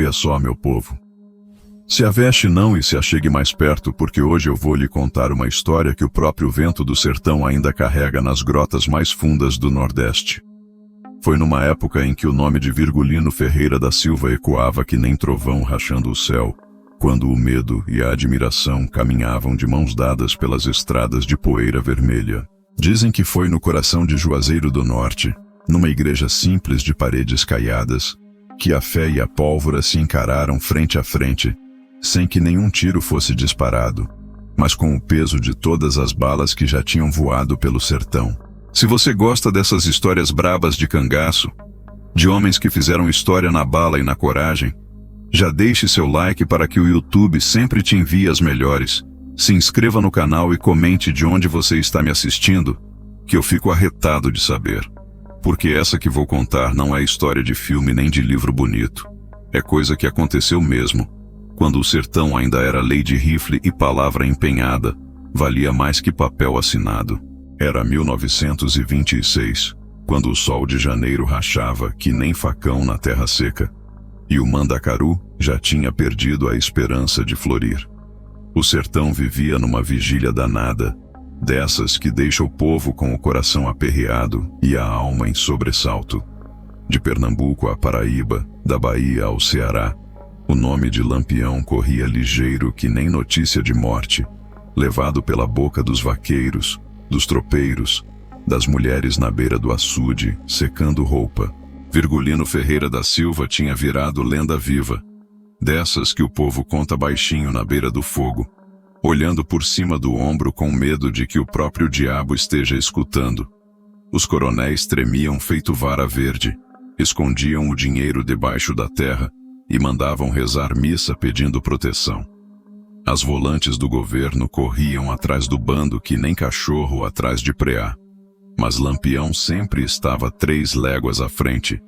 Oia só, meu povo. Se aveste não e se achegue mais perto, porque hoje eu vou lhe contar uma história que o próprio vento do sertão ainda carrega nas grotas mais fundas do Nordeste. Foi numa época em que o nome de Virgulino Ferreira da Silva ecoava que nem trovão rachando o céu, quando o medo e a admiração caminhavam de mãos dadas pelas estradas de poeira vermelha. Dizem que foi no coração de Juazeiro do Norte, numa igreja simples de paredes caiadas, que a fé e a pólvora se encararam frente a frente, sem que nenhum tiro fosse disparado, mas com o peso de todas as balas que já tinham voado pelo sertão. Se você gosta dessas histórias brabas de cangaço, de homens que fizeram história na bala e na coragem, já deixe seu like para que o YouTube sempre te envie as melhores. Se inscreva no canal e comente de onde você está me assistindo, que eu fico arretado de saber. Porque essa que vou contar não é história de filme nem de livro bonito. É coisa que aconteceu mesmo, quando o sertão ainda era lei de rifle e palavra empenhada, valia mais que papel assinado. Era 1926, quando o sol de janeiro rachava que nem facão na terra seca, e o mandacaru já tinha perdido a esperança de florir. O sertão vivia numa vigília danada, dessas que deixa o povo com o coração aperreado e a alma em sobressalto. De Pernambuco a Paraíba, da Bahia ao Ceará, o nome de Lampião corria ligeiro que nem notícia de morte, levado pela boca dos vaqueiros, dos tropeiros, das mulheres na beira do açude, secando roupa. Virgulino Ferreira da Silva tinha virado lenda viva, dessas que o povo conta baixinho na beira do fogo, olhando por cima do ombro com medo de que o próprio diabo esteja escutando. Os coronéis tremiam feito vara verde, escondiam o dinheiro debaixo da terra e mandavam rezar missa pedindo proteção. As volantes do governo corriam atrás do bando que nem cachorro atrás de preá. Mas Lampião sempre estava 3 léguas à frente,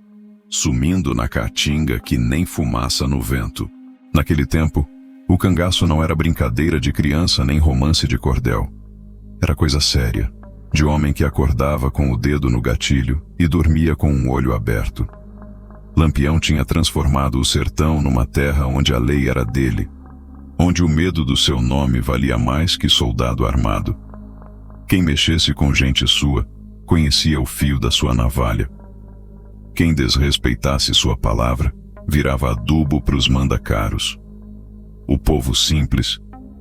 sumindo na caatinga que nem fumaça no vento. Naquele tempo, o cangaço não era brincadeira de criança nem romance de cordel. Era coisa séria, de homem que acordava com o dedo no gatilho e dormia com um olho aberto. Lampião tinha transformado o sertão numa terra onde a lei era dele, onde o medo do seu nome valia mais que soldado armado. Quem mexesse com gente sua, conhecia o fio da sua navalha. Quem desrespeitasse sua palavra, virava adubo para os mandacaros. O povo simples,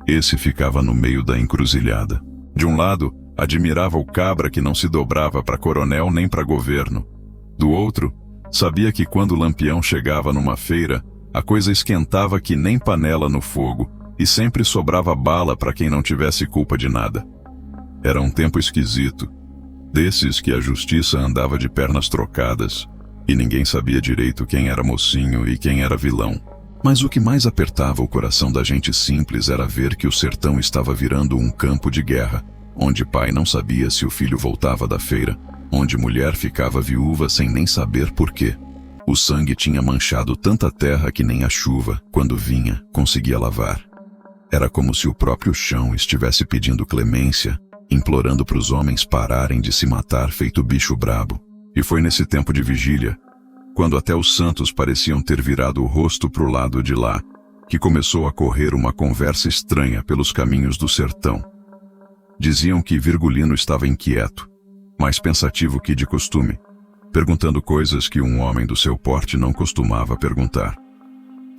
esse ficava no meio da encruzilhada. De um lado, admirava o cabra que não se dobrava para coronel nem para governo. Do outro, sabia que quando Lampião chegava numa feira, a coisa esquentava que nem panela no fogo, e sempre sobrava bala para quem não tivesse culpa de nada. Era um tempo esquisito, desses que a justiça andava de pernas trocadas, e ninguém sabia direito quem era mocinho e quem era vilão. Mas o que mais apertava o coração da gente simples era ver que o sertão estava virando um campo de guerra, onde pai não sabia se o filho voltava da feira, onde mulher ficava viúva sem nem saber por quê. O sangue tinha manchado tanta terra que nem a chuva, quando vinha, conseguia lavar. Era como se o próprio chão estivesse pedindo clemência, implorando para os homens pararem de se matar feito bicho brabo. E foi nesse tempo de vigília, quando até os santos pareciam ter virado o rosto pro lado de lá, que começou a correr uma conversa estranha pelos caminhos do sertão. Diziam que Virgulino estava inquieto, mais pensativo que de costume, perguntando coisas que um homem do seu porte não costumava perguntar.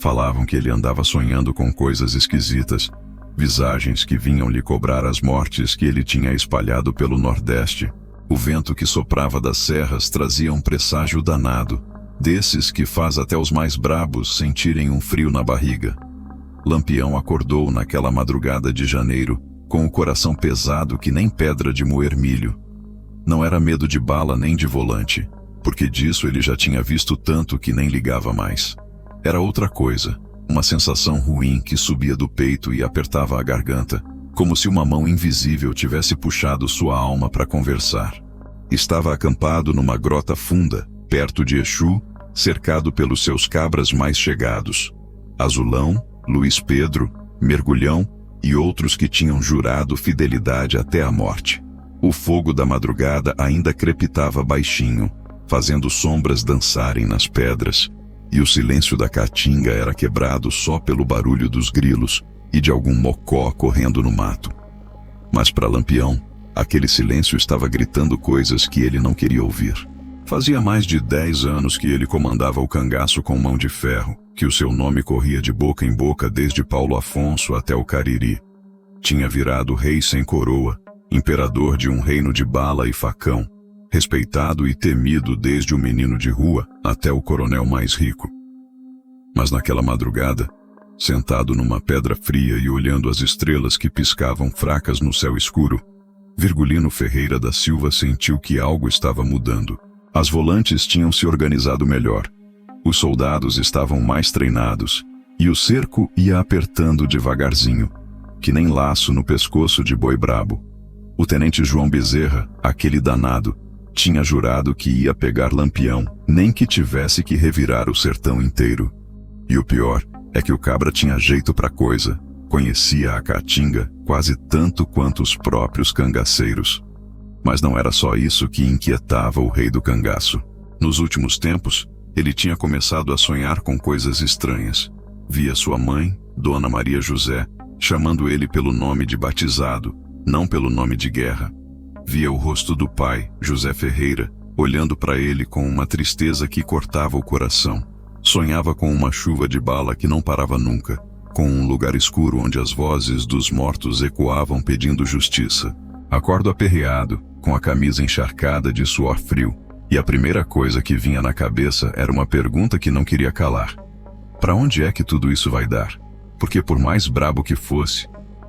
Falavam que ele andava sonhando com coisas esquisitas, visagens que vinham lhe cobrar as mortes que ele tinha espalhado pelo Nordeste. O vento que soprava das serras trazia um presságio danado, desses que faz até os mais brabos sentirem um frio na barriga. Lampião acordou naquela madrugada de janeiro, com o coração pesado que nem pedra de moer milho. Não era medo de bala nem de volante, porque disso ele já tinha visto tanto que nem ligava mais. Era outra coisa, uma sensação ruim que subia do peito e apertava a garganta, como se uma mão invisível tivesse puxado sua alma para conversar. Estava acampado numa grota funda, perto de Exu, cercado pelos seus cabras mais chegados. Azulão, Luiz Pedro, Mergulhão e outros que tinham jurado fidelidade até a morte. O fogo da madrugada ainda crepitava baixinho, fazendo sombras dançarem nas pedras, e o silêncio da caatinga era quebrado só pelo barulho dos grilos e de algum mocó correndo no mato. Mas para Lampião, aquele silêncio estava gritando coisas que ele não queria ouvir. Fazia mais de 10 anos que ele comandava o cangaço com mão de ferro, que o seu nome corria de boca em boca desde Paulo Afonso até o Cariri. Tinha virado rei sem coroa, imperador de um reino de bala e facão, respeitado e temido desde o menino de rua até o coronel mais rico. Mas naquela madrugada, sentado numa pedra fria e olhando as estrelas que piscavam fracas no céu escuro, Virgulino Ferreira da Silva sentiu que algo estava mudando. As volantes tinham se organizado melhor, os soldados estavam mais treinados, e o cerco ia apertando devagarzinho, que nem laço no pescoço de boi brabo. O tenente João Bezerra, aquele danado, tinha jurado que ia pegar Lampião, nem que tivesse que revirar o sertão inteiro. E o pior é que o cabra tinha jeito pra coisa, conhecia a caatinga quase tanto quanto os próprios cangaceiros. Mas não era só isso que inquietava o rei do cangaço. Nos últimos tempos, ele tinha começado a sonhar com coisas estranhas. Via sua mãe, Dona Maria José, chamando ele pelo nome de batizado, não pelo nome de guerra. Via o rosto do pai, José Ferreira, olhando para ele com uma tristeza que cortava o coração. Sonhava com uma chuva de bala que não parava nunca, com um lugar escuro onde as vozes dos mortos ecoavam pedindo justiça. Acordo aperreado, com a camisa encharcada de suor frio, e a primeira coisa que vinha na cabeça era uma pergunta que não queria calar. Para onde é que tudo isso vai dar? Porque por mais brabo que fosse,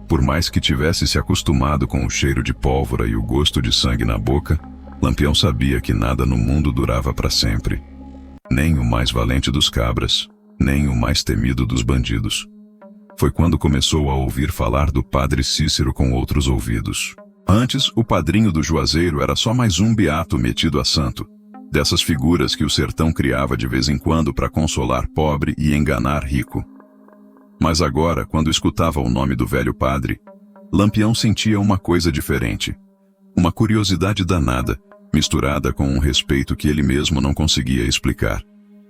por mais que tivesse se acostumado com o cheiro de pólvora e o gosto de sangue na boca, Lampião sabia que nada no mundo durava para sempre. Nem o mais valente dos cabras, nem o mais temido dos bandidos. Foi quando começou a ouvir falar do padre Cícero com outros ouvidos. Antes, o padrinho do Juazeiro era só mais um beato metido a santo, dessas figuras que o sertão criava de vez em quando para consolar pobre e enganar rico. Mas agora, quando escutava o nome do velho padre, Lampião sentia uma coisa diferente. Uma curiosidade danada, misturada com um respeito que ele mesmo não conseguia explicar.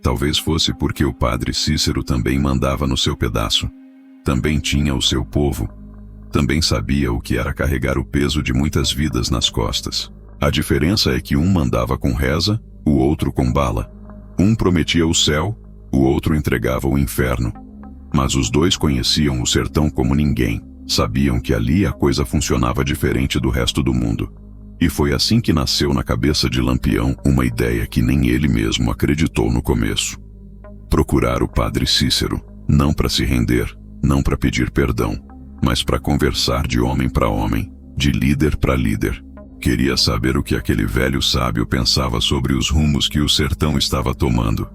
Talvez fosse porque o padre Cícero também mandava no seu pedaço. Também tinha o seu povo. Também sabia o que era carregar o peso de muitas vidas nas costas. A diferença é que um mandava com reza, o outro com bala. Um prometia o céu, o outro entregava o inferno. Mas os dois conheciam o sertão como ninguém. Sabiam que ali a coisa funcionava diferente do resto do mundo. E foi assim que nasceu na cabeça de Lampião uma ideia que nem ele mesmo acreditou no começo. Procurar o padre Cícero, não para se render, não para pedir perdão, mas para conversar de homem para homem, de líder para líder. Queria saber o que aquele velho sábio pensava sobre os rumos que o sertão estava tomando.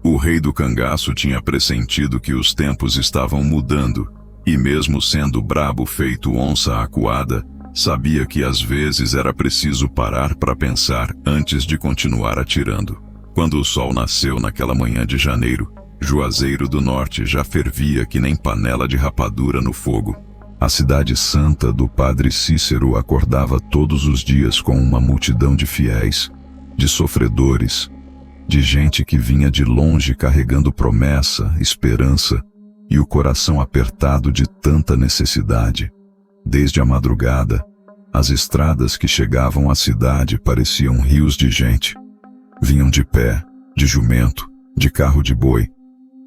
O rei do cangaço tinha pressentido que os tempos estavam mudando, e mesmo sendo brabo feito onça acuada, sabia que às vezes era preciso parar para pensar antes de continuar atirando. Quando o sol nasceu naquela manhã de janeiro, Juazeiro do Norte já fervia que nem panela de rapadura no fogo. A cidade santa do padre Cícero acordava todos os dias com uma multidão de fiéis, de sofredores, de gente que vinha de longe carregando promessa, esperança e o coração apertado de tanta necessidade. Desde a madrugada, as estradas que chegavam à cidade pareciam rios de gente. Vinham de pé, de jumento, de carro de boi,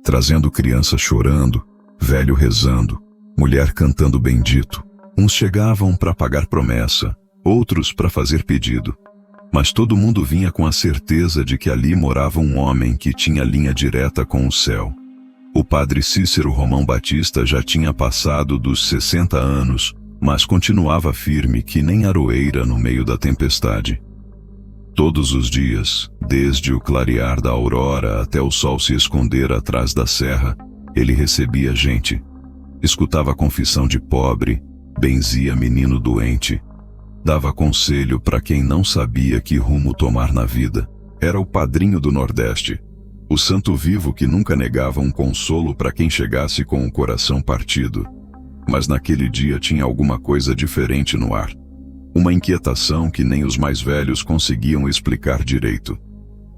trazendo criança chorando, velho rezando, mulher cantando bendito. Uns chegavam para pagar promessa, outros para fazer pedido. Mas todo mundo vinha com a certeza de que ali morava um homem que tinha linha direta com o céu. O padre Cícero Romão Batista já tinha passado dos 60 anos, mas continuava firme que nem aroeira no meio da tempestade. Todos os dias, desde o clarear da aurora até o sol se esconder atrás da serra, ele recebia gente. Escutava a confissão de pobre, benzia menino doente, dava conselho para quem não sabia que rumo tomar na vida. Era o padrinho do Nordeste, o santo vivo que nunca negava um consolo para quem chegasse com o coração partido. Mas naquele dia tinha alguma coisa diferente no ar. Uma inquietação que nem os mais velhos conseguiam explicar direito.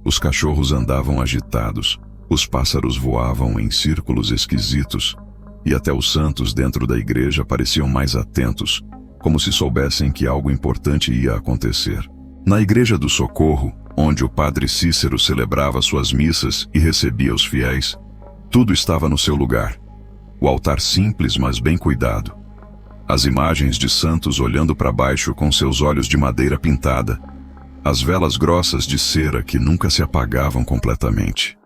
Os cachorros andavam agitados, Os pássaros voavam em círculos esquisitos, e até os santos dentro da igreja pareciam mais atentos, como se soubessem que algo importante ia acontecer. Na Igreja do Socorro, onde o padre Cícero celebrava suas missas e recebia os fiéis, tudo estava no seu lugar. O altar simples, mas bem cuidado. As imagens de santos olhando para baixo com seus olhos de madeira pintada. As velas grossas de cera que nunca se apagavam completamente.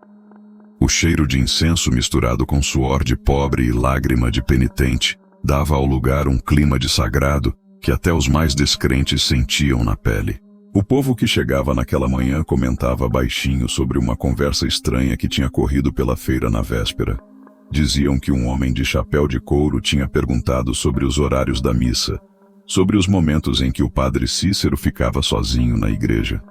O cheiro de incenso misturado com suor de pobre e lágrima de penitente dava ao lugar um clima de sagrado que até os mais descrentes sentiam na pele. O povo que chegava naquela manhã comentava baixinho sobre uma conversa estranha que tinha corrido pela feira na véspera. Diziam que um homem de chapéu de couro tinha perguntado sobre os horários da missa, sobre os momentos em que o padre Cícero ficava sozinho na igreja.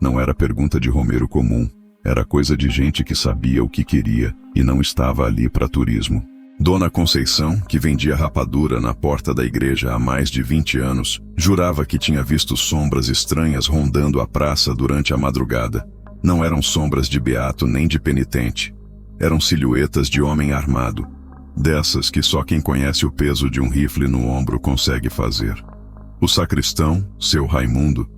Não era pergunta de romeiro comum, era coisa de gente que sabia o que queria e não estava ali para turismo. Dona Conceição, que vendia rapadura na porta da igreja há mais de 20 anos, jurava que tinha visto sombras estranhas rondando a praça durante a madrugada. Não eram sombras de beato nem de penitente. Eram silhuetas de homem armado, dessas que só quem conhece o peso de um rifle no ombro consegue fazer. O sacristão, seu Raimundo,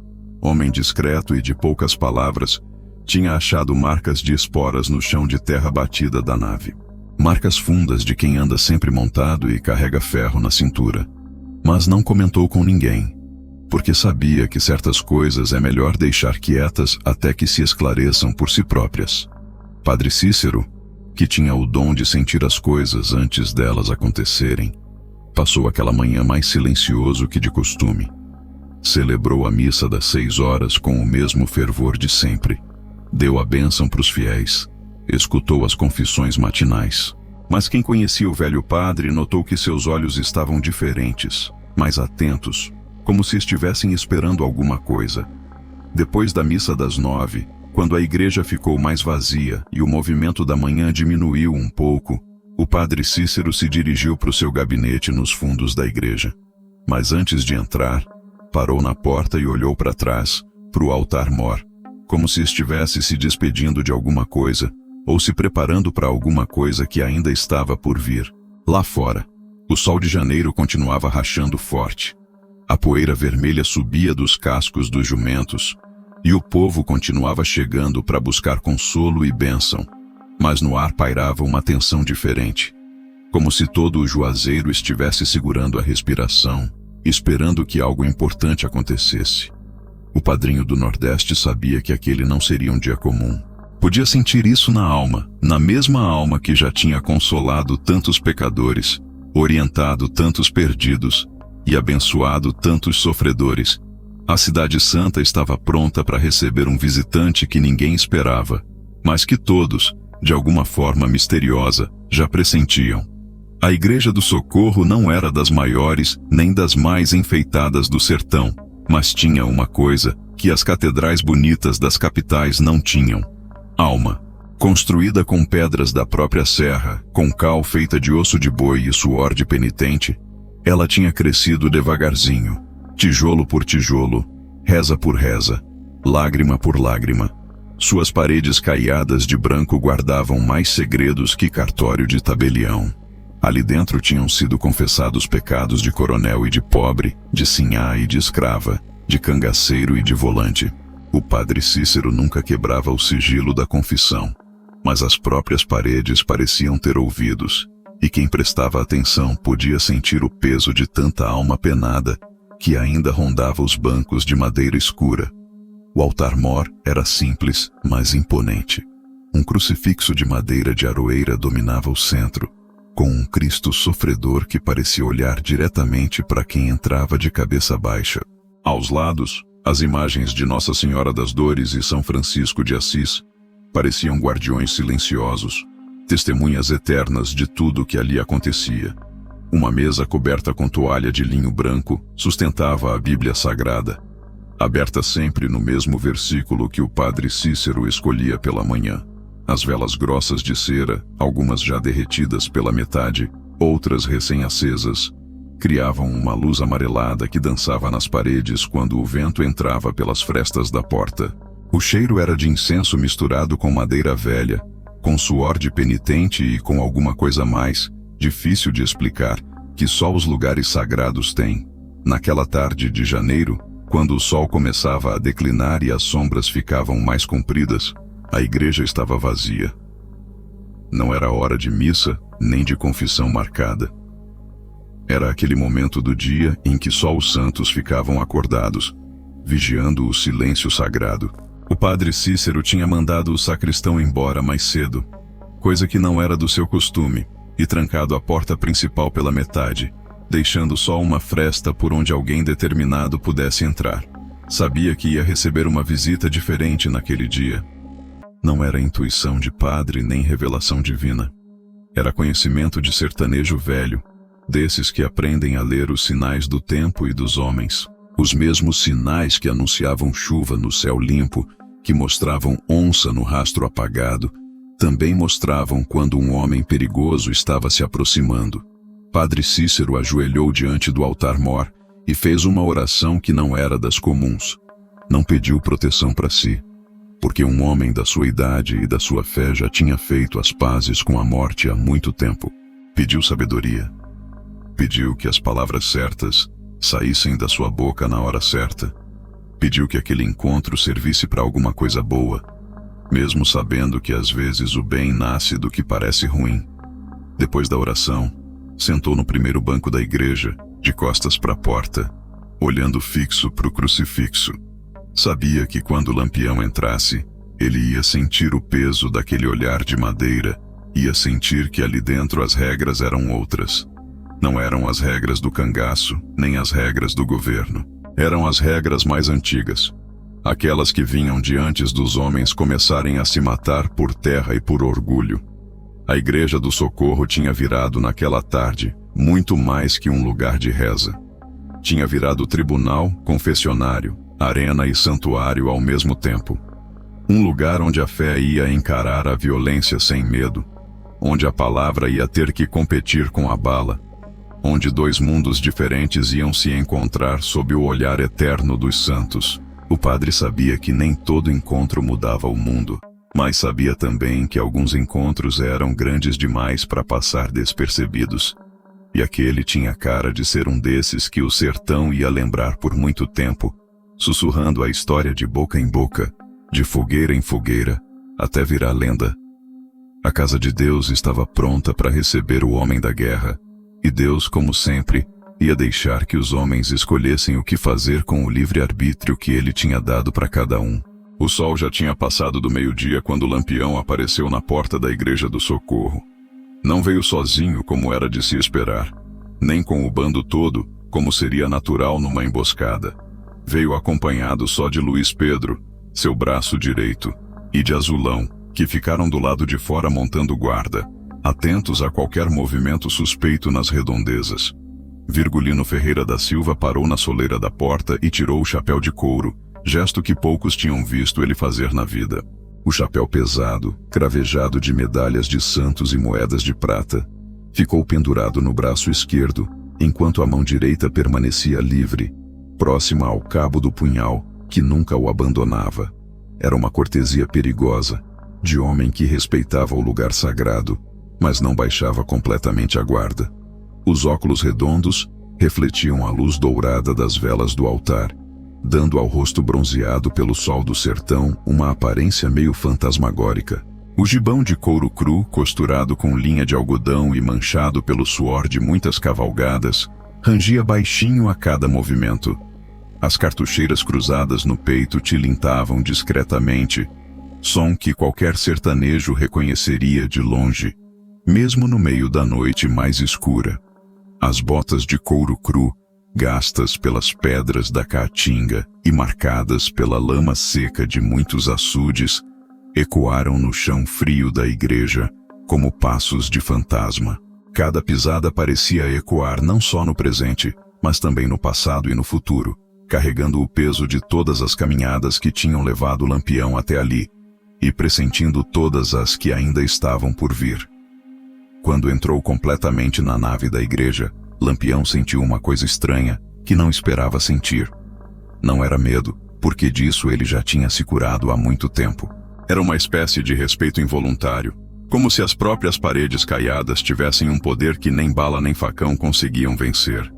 homem discreto e de poucas palavras, tinha achado marcas de esporas no chão de terra batida da nave. Marcas fundas de quem anda sempre montado e carrega ferro na cintura. Mas não comentou com ninguém, porque sabia que certas coisas é melhor deixar quietas até que se esclareçam por si próprias. Padre Cícero, que tinha o dom de sentir as coisas antes delas acontecerem, passou aquela manhã mais silencioso que de costume. Celebrou a missa das 6 horas com o mesmo fervor de sempre. Deu a bênção para os fiéis. Escutou as confissões matinais. Mas quem conhecia o velho padre notou que seus olhos estavam diferentes, mais atentos, como se estivessem esperando alguma coisa. Depois da missa das 9, quando a igreja ficou mais vazia e o movimento da manhã diminuiu um pouco, o padre Cícero se dirigiu para o seu gabinete nos fundos da igreja. Mas antes de entrar, parou na porta e olhou para trás, para o altar-mor, como se estivesse se despedindo de alguma coisa, ou se preparando para alguma coisa que ainda estava por vir. Lá fora, o sol de janeiro continuava rachando forte. A poeira vermelha subia dos cascos dos jumentos, e o povo continuava chegando para buscar consolo e bênção. Mas no ar pairava uma tensão diferente, como se todo o juazeiro estivesse segurando a respiração, esperando que algo importante acontecesse. O padrinho do Nordeste sabia que aquele não seria um dia comum. Podia sentir isso na alma, na mesma alma que já tinha consolado tantos pecadores, orientado tantos perdidos e abençoado tantos sofredores. A Cidade Santa estava pronta para receber um visitante que ninguém esperava, mas que todos, de alguma forma misteriosa, já pressentiam. A Igreja do Socorro não era das maiores nem das mais enfeitadas do sertão, mas tinha uma coisa que as catedrais bonitas das capitais não tinham: alma. Construída com pedras da própria serra, com cal feita de osso de boi e suor de penitente, ela tinha crescido devagarzinho, tijolo por tijolo, reza por reza, lágrima por lágrima. Suas paredes caiadas de branco guardavam mais segredos que cartório de tabelião. Ali dentro tinham sido confessados pecados de coronel e de pobre, de sinhá e de escrava, de cangaceiro e de volante. O padre Cícero nunca quebrava o sigilo da confissão, mas as próprias paredes pareciam ter ouvidos, e quem prestava atenção podia sentir o peso de tanta alma penada que ainda rondava os bancos de madeira escura. O altar-mor era simples, mas imponente. Um crucifixo de madeira de aroeira dominava o centro, com um Cristo sofredor que parecia olhar diretamente para quem entrava de cabeça baixa. Aos lados, as imagens de Nossa Senhora das Dores e São Francisco de Assis pareciam guardiões silenciosos, testemunhas eternas de tudo o que ali acontecia. Uma mesa coberta com toalha de linho branco sustentava a Bíblia Sagrada, aberta sempre no mesmo versículo que o padre Cícero escolhia pela manhã. As velas grossas de cera, algumas já derretidas pela metade, outras recém-acesas, criavam uma luz amarelada que dançava nas paredes quando o vento entrava pelas frestas da porta. O cheiro era de incenso misturado com madeira velha, com suor de penitente e com alguma coisa mais, difícil de explicar, que só os lugares sagrados têm. Naquela tarde de janeiro, quando o sol começava a declinar e as sombras ficavam mais compridas, a igreja estava vazia. Não era hora de missa, nem de confissão marcada. Era aquele momento do dia em que só os santos ficavam acordados, vigiando o silêncio sagrado. O padre Cícero tinha mandado o sacristão embora mais cedo, coisa que não era do seu costume, e trancado a porta principal pela metade, deixando só uma fresta por onde alguém determinado pudesse entrar. Sabia que ia receber uma visita diferente naquele dia. Não era intuição de padre nem revelação divina. Era conhecimento de sertanejo velho, desses que aprendem a ler os sinais do tempo e dos homens. Os mesmos sinais que anunciavam chuva no céu limpo, que mostravam onça no rastro apagado, também mostravam quando um homem perigoso estava se aproximando. Padre Cícero ajoelhou diante do altar-mor e fez uma oração que não era das comuns. Não pediu proteção para si, porque um homem da sua idade e da sua fé já tinha feito as pazes com a morte há muito tempo. Pediu sabedoria. Pediu que as palavras certas saíssem da sua boca na hora certa. Pediu que aquele encontro servisse para alguma coisa boa, mesmo sabendo que às vezes o bem nasce do que parece ruim. Depois da oração, sentou no primeiro banco da igreja, de costas para a porta, olhando fixo para o crucifixo. Sabia que quando o Lampião entrasse, ele ia sentir o peso daquele olhar de madeira, ia sentir que ali dentro as regras eram outras. Não eram as regras do cangaço, nem as regras do governo. Eram as regras mais antigas. Aquelas que vinham de antes dos homens começarem a se matar por terra e por orgulho. A Igreja do Socorro tinha virado naquela tarde muito mais que um lugar de reza. Tinha virado tribunal, confessionário, arena e santuário ao mesmo tempo. Um lugar onde a fé ia encarar a violência sem medo, onde a palavra ia ter que competir com a bala, onde dois mundos diferentes iam se encontrar sob o olhar eterno dos santos. O padre sabia que nem todo encontro mudava o mundo, mas sabia também que alguns encontros eram grandes demais para passar despercebidos. E aquele tinha cara de ser um desses que o sertão ia lembrar por muito tempo, sussurrando a história de boca em boca, de fogueira em fogueira, até virar lenda. A casa de Deus estava pronta para receber o homem da guerra, e Deus, como sempre, ia deixar que os homens escolhessem o que fazer com o livre-arbítrio que ele tinha dado para cada um. O sol já tinha passado do meio-dia quando o Lampião apareceu na porta da Igreja do Socorro. Não veio sozinho, como era de se esperar, nem com o bando todo, como seria natural numa emboscada. Veio acompanhado só de Luiz Pedro, seu braço direito, e de Azulão, que ficaram do lado de fora montando guarda, atentos a qualquer movimento suspeito nas redondezas. Virgulino Ferreira da Silva parou na soleira da porta e tirou o chapéu de couro, gesto que poucos tinham visto ele fazer na vida. O chapéu pesado, cravejado de medalhas de santos e moedas de prata, ficou pendurado no braço esquerdo, enquanto a mão direita permanecia livre, próxima ao cabo do punhal, que nunca o abandonava. Era uma cortesia perigosa, de homem que respeitava o lugar sagrado, mas não baixava completamente a guarda. Os óculos redondos refletiam a luz dourada das velas do altar, dando ao rosto bronzeado pelo sol do sertão uma aparência meio fantasmagórica. O gibão de couro cru, costurado com linha de algodão e manchado pelo suor de muitas cavalgadas, rangia baixinho a cada movimento. As cartucheiras cruzadas no peito tilintavam discretamente, som que qualquer sertanejo reconheceria de longe, mesmo no meio da noite mais escura. As botas de couro cru, gastas pelas pedras da caatinga e marcadas pela lama seca de muitos açudes, ecoaram no chão frio da igreja, como passos de fantasma. Cada pisada parecia ecoar não só no presente, mas também no passado e no futuro, carregando o peso de todas as caminhadas que tinham levado o Lampião até ali, e pressentindo todas as que ainda estavam por vir. Quando entrou completamente na nave da igreja, Lampião sentiu uma coisa estranha que não esperava sentir. Não era medo, porque disso ele já tinha se curado há muito tempo. Era uma espécie de respeito involuntário, Como se as próprias paredes caiadas tivessem um poder que nem bala nem facão conseguiam vencer.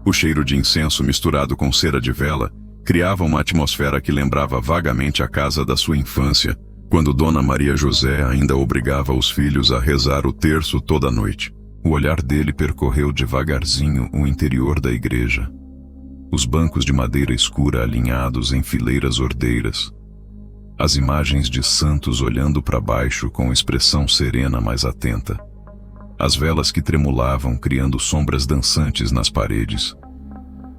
O cheiro de incenso misturado com cera de vela criava uma atmosfera que lembrava vagamente a casa da sua infância, quando Dona Maria José ainda obrigava os filhos a rezar o terço toda noite. O olhar dele percorreu devagarzinho o interior da igreja. Os bancos de madeira escura alinhados em fileiras ordeiras. As imagens de santos olhando para baixo com expressão serena mas atenta. As velas que tremulavam criando sombras dançantes nas paredes.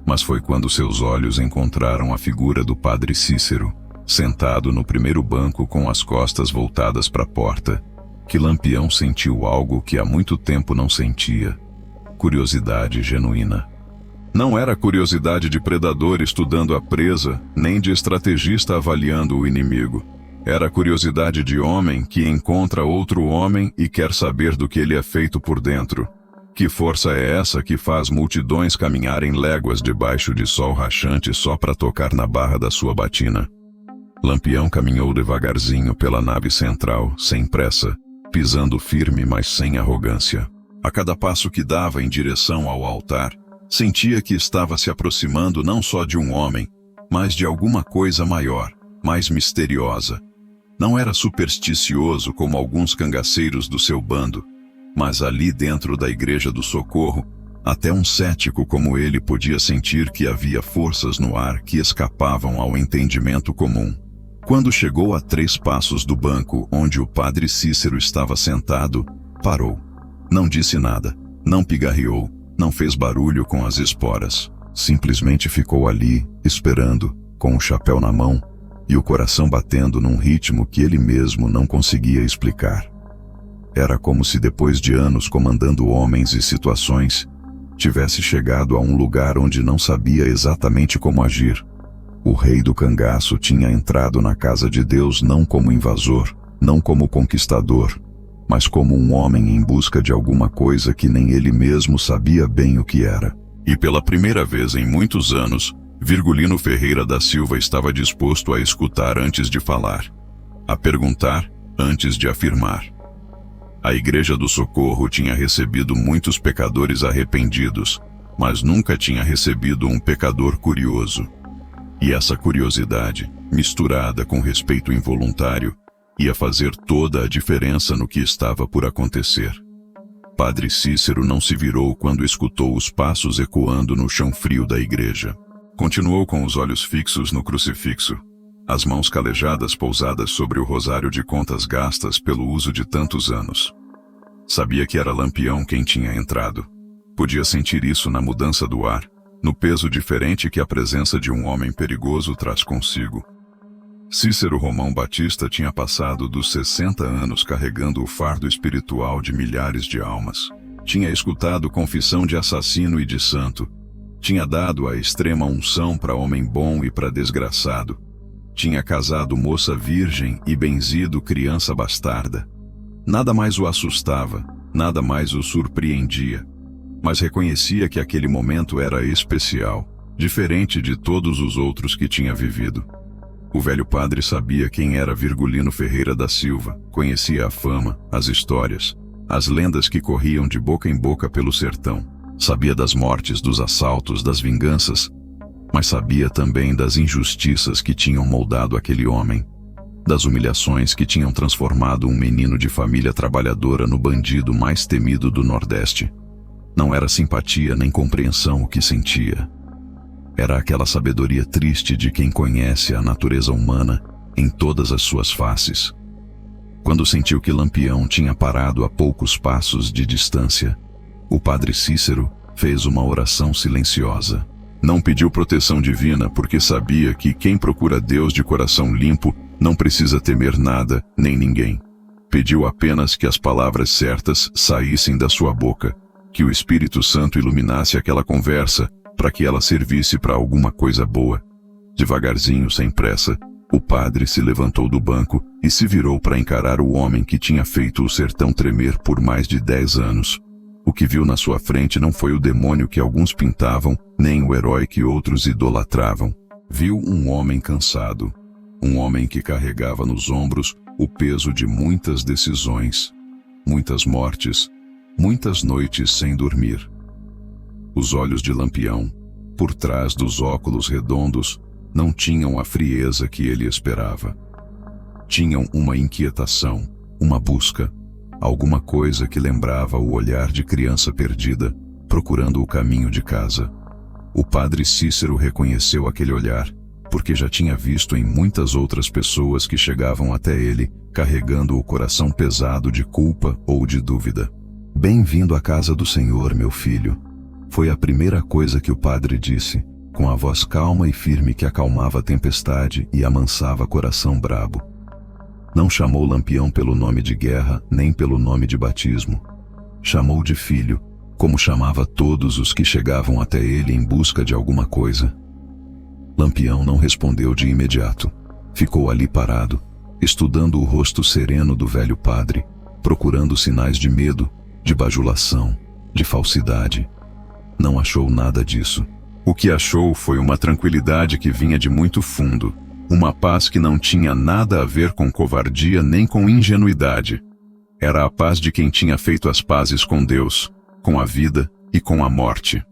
Mas foi quando seus olhos encontraram a figura do padre Cícero, sentado no primeiro banco com as costas voltadas para a porta, que Lampião sentiu algo que há muito tempo não sentia: curiosidade genuína. Não era curiosidade de predador estudando a presa, nem de estrategista avaliando o inimigo. Era curiosidade de homem que encontra outro homem e quer saber do que ele é feito por dentro. Que força é essa que faz multidões caminharem léguas debaixo de sol rachante só para tocar na barra da sua batina? Lampião caminhou devagarzinho pela nave central, sem pressa, pisando firme, mas sem arrogância. A cada passo que dava em direção ao altar, sentia que estava se aproximando não só de um homem, mas de alguma coisa maior, mais misteriosa. Não era supersticioso como alguns cangaceiros do seu bando, mas ali dentro da Igreja do Socorro, até um cético como ele podia sentir que havia forças no ar que escapavam ao entendimento comum. Quando chegou a 3 passos do banco onde o padre Cícero estava sentado, parou. Não disse nada, não pigarreou, não fez barulho com as esporas. Simplesmente ficou ali, esperando, com o chapéu na mão e o coração batendo num ritmo que ele mesmo não conseguia explicar. Era como se depois de anos comandando homens e situações, tivesse chegado a um lugar onde não sabia exatamente como agir. O rei do cangaço tinha entrado na casa de Deus não como invasor, não como conquistador, mas como um homem em busca de alguma coisa que nem ele mesmo sabia bem o que era. E pela primeira vez em muitos anos, Virgulino Ferreira da Silva estava disposto a escutar antes de falar, a perguntar antes de afirmar. A Igreja do Socorro tinha recebido muitos pecadores arrependidos, mas nunca tinha recebido um pecador curioso. E essa curiosidade, misturada com respeito involuntário, ia fazer toda a diferença no que estava por acontecer. Padre Cícero não se virou quando escutou os passos ecoando no chão frio da igreja. Continuou com os olhos fixos no crucifixo, as mãos calejadas pousadas sobre o rosário de contas gastas pelo uso de tantos anos. Sabia que era Lampião quem tinha entrado. Podia sentir isso na mudança do ar, no peso diferente que a presença de um homem perigoso traz consigo. Cícero Romão Batista tinha passado dos 60 anos carregando o fardo espiritual de milhares de almas. Tinha escutado confissão de assassino e de santo. Tinha dado a extrema unção para homem bom e para desgraçado. Tinha casado moça virgem e benzido criança bastarda. Nada mais o assustava, nada mais o surpreendia. Mas reconhecia que aquele momento era especial, diferente de todos os outros que tinha vivido. O velho padre sabia quem era Virgulino Ferreira da Silva, conhecia a fama, as histórias, as lendas que corriam de boca em boca pelo sertão. Sabia das mortes, dos assaltos, das vinganças, mas sabia também das injustiças que tinham moldado aquele homem, das humilhações que tinham transformado um menino de família trabalhadora no bandido mais temido do Nordeste. Não era simpatia nem compreensão o que sentia. Era aquela sabedoria triste de quem conhece a natureza humana em todas as suas faces. Quando sentiu que Lampião tinha parado a poucos passos de distância, o padre Cícero fez uma oração silenciosa. Não pediu proteção divina porque sabia que quem procura Deus de coração limpo não precisa temer nada nem ninguém. Pediu apenas que as palavras certas saíssem da sua boca, que o Espírito Santo iluminasse aquela conversa para que ela servisse para alguma coisa boa. Devagarzinho, sem pressa, o padre se levantou do banco e se virou para encarar o homem que tinha feito o sertão tremer por mais de 10 anos. O que viu na sua frente não foi o demônio que alguns pintavam, nem o herói que outros idolatravam. Viu um homem cansado, um homem que carregava nos ombros o peso de muitas decisões, muitas mortes, muitas noites sem dormir. Os olhos de Lampião, por trás dos óculos redondos, não tinham a frieza que ele esperava. Tinham uma inquietação, uma busca, alguma coisa que lembrava o olhar de criança perdida, procurando o caminho de casa. O padre Cícero reconheceu aquele olhar, porque já tinha visto em muitas outras pessoas que chegavam até ele, carregando o coração pesado de culpa ou de dúvida. "Bem-vindo à casa do Senhor, meu filho", foi a primeira coisa que o padre disse, com a voz calma e firme que acalmava a tempestade e amansava coração brabo. Não chamou Lampião pelo nome de guerra, nem pelo nome de batismo. Chamou de filho, como chamava todos os que chegavam até ele em busca de alguma coisa. Lampião não respondeu de imediato. Ficou ali parado, estudando o rosto sereno do velho padre, procurando sinais de medo, de bajulação, de falsidade. Não achou nada disso. O que achou foi uma tranquilidade que vinha de muito fundo, uma paz que não tinha nada a ver com covardia nem com ingenuidade. Era a paz de quem tinha feito as pazes com Deus, com a vida e com a morte.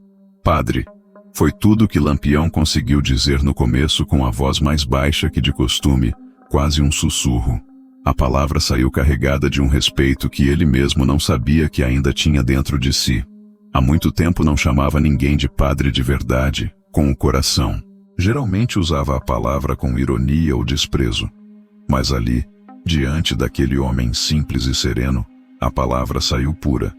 "Padre", foi tudo que Lampião conseguiu dizer no começo com a voz mais baixa que de costume, quase um sussurro. A palavra saiu carregada de um respeito que ele mesmo não sabia que ainda tinha dentro de si. Há muito tempo não chamava ninguém de padre de verdade, com o coração. Geralmente usava a palavra com ironia ou desprezo. Mas ali, diante daquele homem simples e sereno, a palavra saiu pura.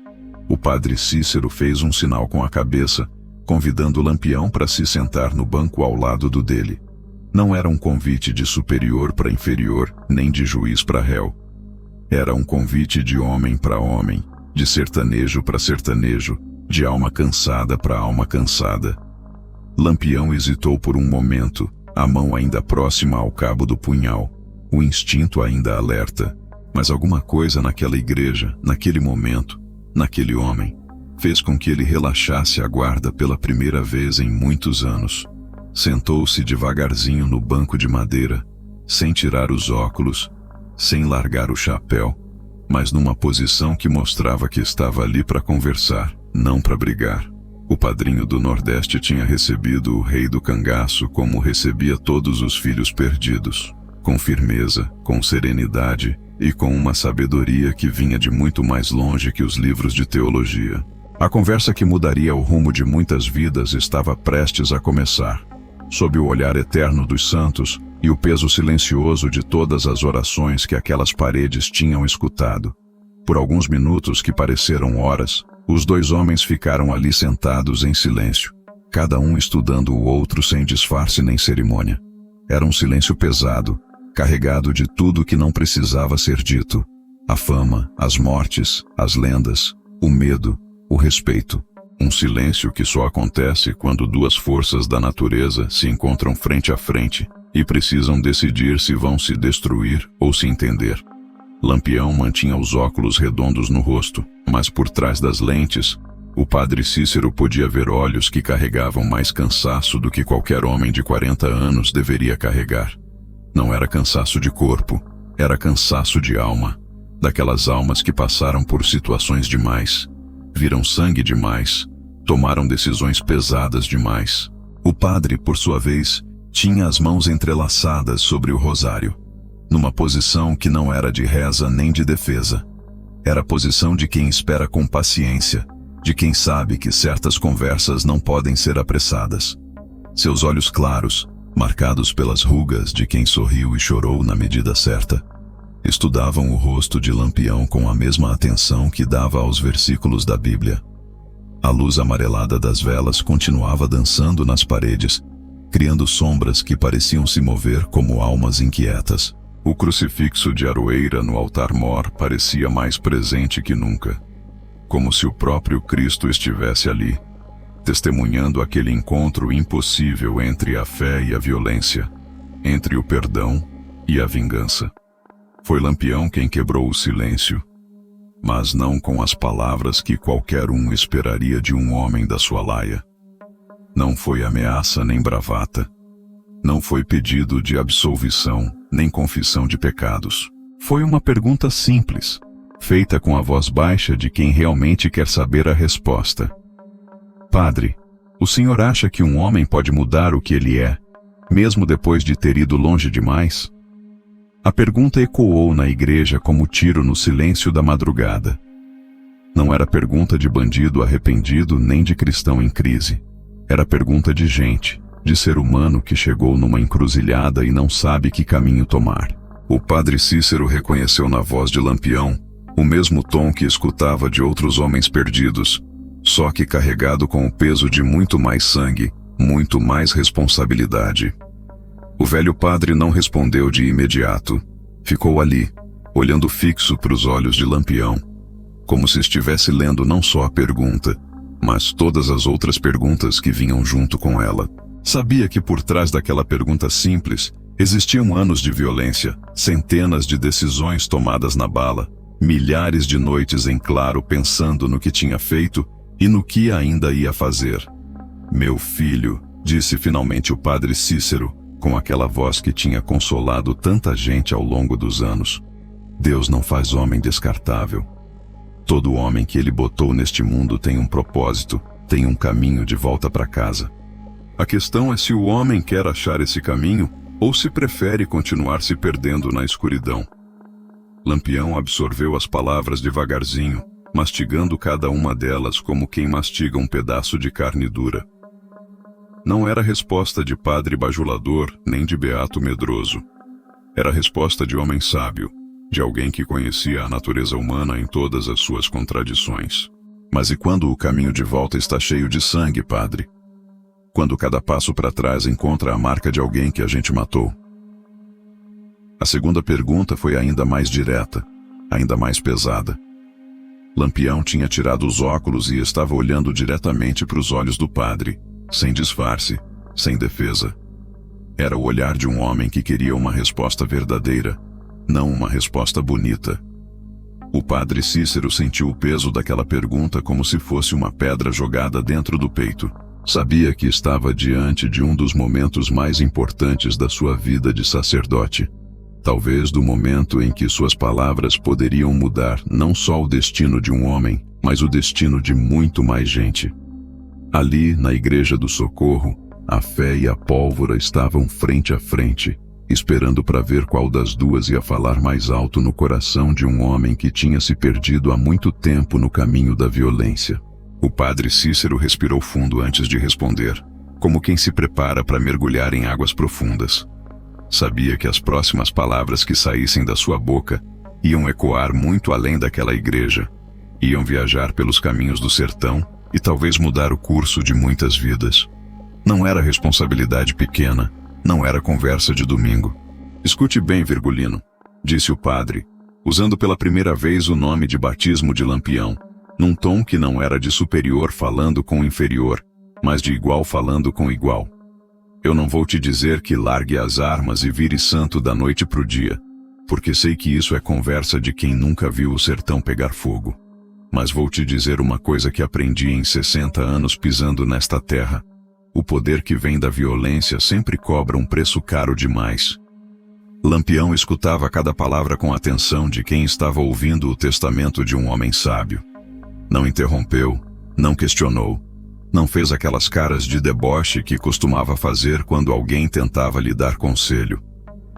O padre Cícero fez um sinal com a cabeça, convidando Lampião para se sentar no banco ao lado do dele. Não era um convite de superior para inferior, nem de juiz para réu. Era um convite de homem para homem, de sertanejo para sertanejo, de alma cansada para alma cansada. Lampião hesitou por um momento, a mão ainda próxima ao cabo do punhal, o instinto ainda alerta, mas alguma coisa naquela igreja, naquele momento, naquele homem, fez com que ele relaxasse a guarda pela primeira vez em muitos anos. Sentou-se devagarzinho no banco de madeira, sem tirar os óculos, sem largar o chapéu, mas numa posição que mostrava que estava ali para conversar, não para brigar. O padrinho do Nordeste tinha recebido o rei do cangaço como recebia todos os filhos perdidos, com firmeza, com serenidade e com uma sabedoria que vinha de muito mais longe que os livros de teologia. A conversa que mudaria o rumo de muitas vidas estava prestes a começar. Sob o olhar eterno dos santos e o peso silencioso de todas as orações que aquelas paredes tinham escutado. Por alguns minutos que pareceram horas, os dois homens ficaram ali sentados em silêncio, cada um estudando o outro sem disfarce nem cerimônia. Era um silêncio pesado, carregado de tudo que não precisava ser dito: a fama, as mortes, as lendas, o medo, o respeito. Um silêncio que só acontece quando duas forças da natureza se encontram frente a frente e precisam decidir se vão se destruir ou se entender. Lampião mantinha os óculos redondos no rosto, mas por trás das lentes, o padre Cícero podia ver olhos que carregavam mais cansaço do que qualquer homem de 40 anos deveria carregar. Não era cansaço de corpo, era cansaço de alma, daquelas almas que passaram por situações demais, viram sangue demais, tomaram decisões pesadas demais. O padre, por sua vez, tinha as mãos entrelaçadas sobre o rosário, numa posição que não era de reza nem de defesa. Era a posição de quem espera com paciência, de quem sabe que certas conversas não podem ser apressadas. Seus olhos claros, marcados pelas rugas de quem sorriu e chorou na medida certa, estudavam o rosto de Lampião com a mesma atenção que dava aos versículos da Bíblia. A luz amarelada das velas continuava dançando nas paredes, criando sombras que pareciam se mover como almas inquietas. O crucifixo de aroeira no altar-mor parecia mais presente que nunca, como se o próprio Cristo estivesse ali, testemunhando aquele encontro impossível entre a fé e a violência, entre o perdão e a vingança. Foi Lampião quem quebrou o silêncio, mas não com as palavras que qualquer um esperaria de um homem da sua laia. Não foi ameaça nem bravata. Não foi pedido de absolvição, nem confissão de pecados. Foi uma pergunta simples, feita com a voz baixa de quem realmente quer saber a resposta. Padre, o senhor acha que um homem pode mudar o que ele é, mesmo depois de ter ido longe demais? A pergunta ecoou na igreja como tiro no silêncio da madrugada. Não era pergunta de bandido arrependido nem de cristão em crise. Era pergunta de gente, de ser humano que chegou numa encruzilhada e não sabe que caminho tomar. O padre Cícero reconheceu na voz de Lampião o mesmo tom que escutava de outros homens perdidos, só que carregado com o peso de muito mais sangue, muito mais responsabilidade. O velho padre não respondeu de imediato. Ficou ali, olhando fixo para os olhos de Lampião, como se estivesse lendo não só a pergunta, mas todas as outras perguntas que vinham junto com ela. Sabia que por trás daquela pergunta simples existiam anos de violência, centenas de decisões tomadas na bala, milhares de noites em claro pensando no que tinha feito e no que ainda ia fazer. Meu filho, disse finalmente o padre Cícero, com aquela voz que tinha consolado tanta gente ao longo dos anos. Deus não faz homem descartável. Todo homem que ele botou neste mundo tem um propósito, tem um caminho de volta para casa. A questão é se o homem quer achar esse caminho ou se prefere continuar se perdendo na escuridão. Lampião absorveu as palavras devagarzinho, mastigando cada uma delas como quem mastiga um pedaço de carne dura. Não era resposta de padre bajulador nem de beato medroso. Era resposta de homem sábio, de alguém que conhecia a natureza humana em todas as suas contradições. Mas e quando o caminho de volta está cheio de sangue, padre? Quando cada passo para trás encontra a marca de alguém que a gente matou? A segunda pergunta foi ainda mais direta, ainda mais pesada. Lampião tinha tirado os óculos e estava olhando diretamente para os olhos do padre, sem disfarce, sem defesa. Era o olhar de um homem que queria uma resposta verdadeira, não uma resposta bonita. O padre Cícero sentiu o peso daquela pergunta como se fosse uma pedra jogada dentro do peito. Sabia que estava diante de um dos momentos mais importantes da sua vida de sacerdote. Talvez do momento em que suas palavras poderiam mudar não só o destino de um homem, mas o destino de muito mais gente. Ali, na Igreja do Socorro, a fé e a pólvora estavam frente a frente, esperando para ver qual das duas ia falar mais alto no coração de um homem que tinha se perdido há muito tempo no caminho da violência. O padre Cícero respirou fundo antes de responder, como quem se prepara para mergulhar em águas profundas. Sabia que as próximas palavras que saíssem da sua boca iam ecoar muito além daquela igreja, iam viajar pelos caminhos do sertão e talvez mudar o curso de muitas vidas. Não era responsabilidade pequena, não era conversa de domingo. Escute bem, Virgulino, disse o padre, usando pela primeira vez o nome de batismo de Lampião, num tom que não era de superior falando com inferior, mas de igual falando com igual. Eu não vou te dizer que largue as armas e vire santo da noite pro dia, porque sei que isso é conversa de quem nunca viu o sertão pegar fogo. Mas vou te dizer uma coisa que aprendi em 60 anos pisando nesta terra. O poder que vem da violência sempre cobra um preço caro demais. Lampião escutava cada palavra com atenção de quem estava ouvindo o testamento de um homem sábio. Não interrompeu, não questionou. Não fez aquelas caras de deboche que costumava fazer quando alguém tentava lhe dar conselho.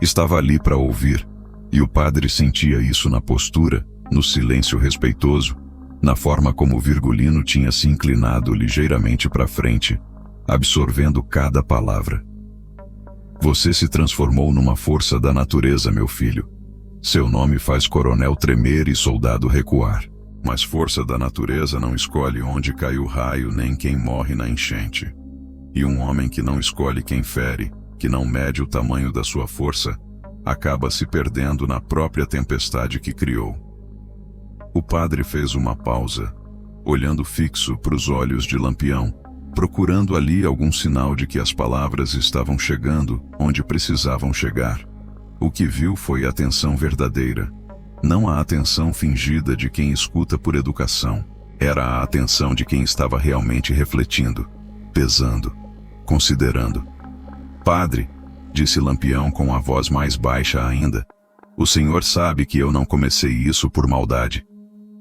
Estava ali para ouvir, e o padre sentia isso na postura, no silêncio respeitoso, na forma como o Virgulino tinha se inclinado ligeiramente para frente, absorvendo cada palavra. Você se transformou numa força da natureza, meu filho. Seu nome faz coronel tremer e soldado recuar. Mas força da natureza não escolhe onde cai o raio nem quem morre na enchente. E um homem que não escolhe quem fere, que não mede o tamanho da sua força, acaba se perdendo na própria tempestade que criou. O padre fez uma pausa, olhando fixo para os olhos de Lampião, procurando ali algum sinal de que as palavras estavam chegando onde precisavam chegar. O que viu foi a atenção verdadeira. Não a atenção fingida de quem escuta por educação. Era a atenção de quem estava realmente refletindo, pesando, considerando. Padre, disse Lampião com a voz mais baixa ainda, o senhor sabe que eu não comecei isso por maldade.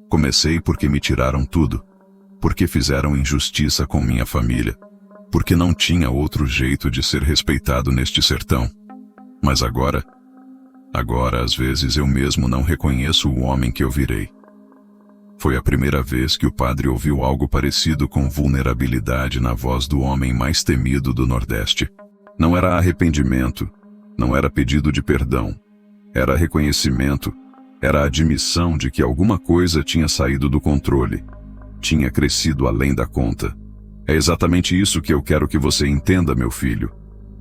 Comecei porque me tiraram tudo, porque fizeram injustiça com minha família, porque não tinha outro jeito de ser respeitado neste sertão. Mas agora, às vezes eu mesmo não reconheço o homem que eu virei. Foi a primeira vez que o padre ouviu algo parecido com vulnerabilidade na voz do homem mais temido do Nordeste. Não era arrependimento, não era pedido de perdão, era reconhecimento, era a admissão de que alguma coisa tinha saído do controle, tinha crescido além da conta. É exatamente isso que eu quero que você entenda, meu filho.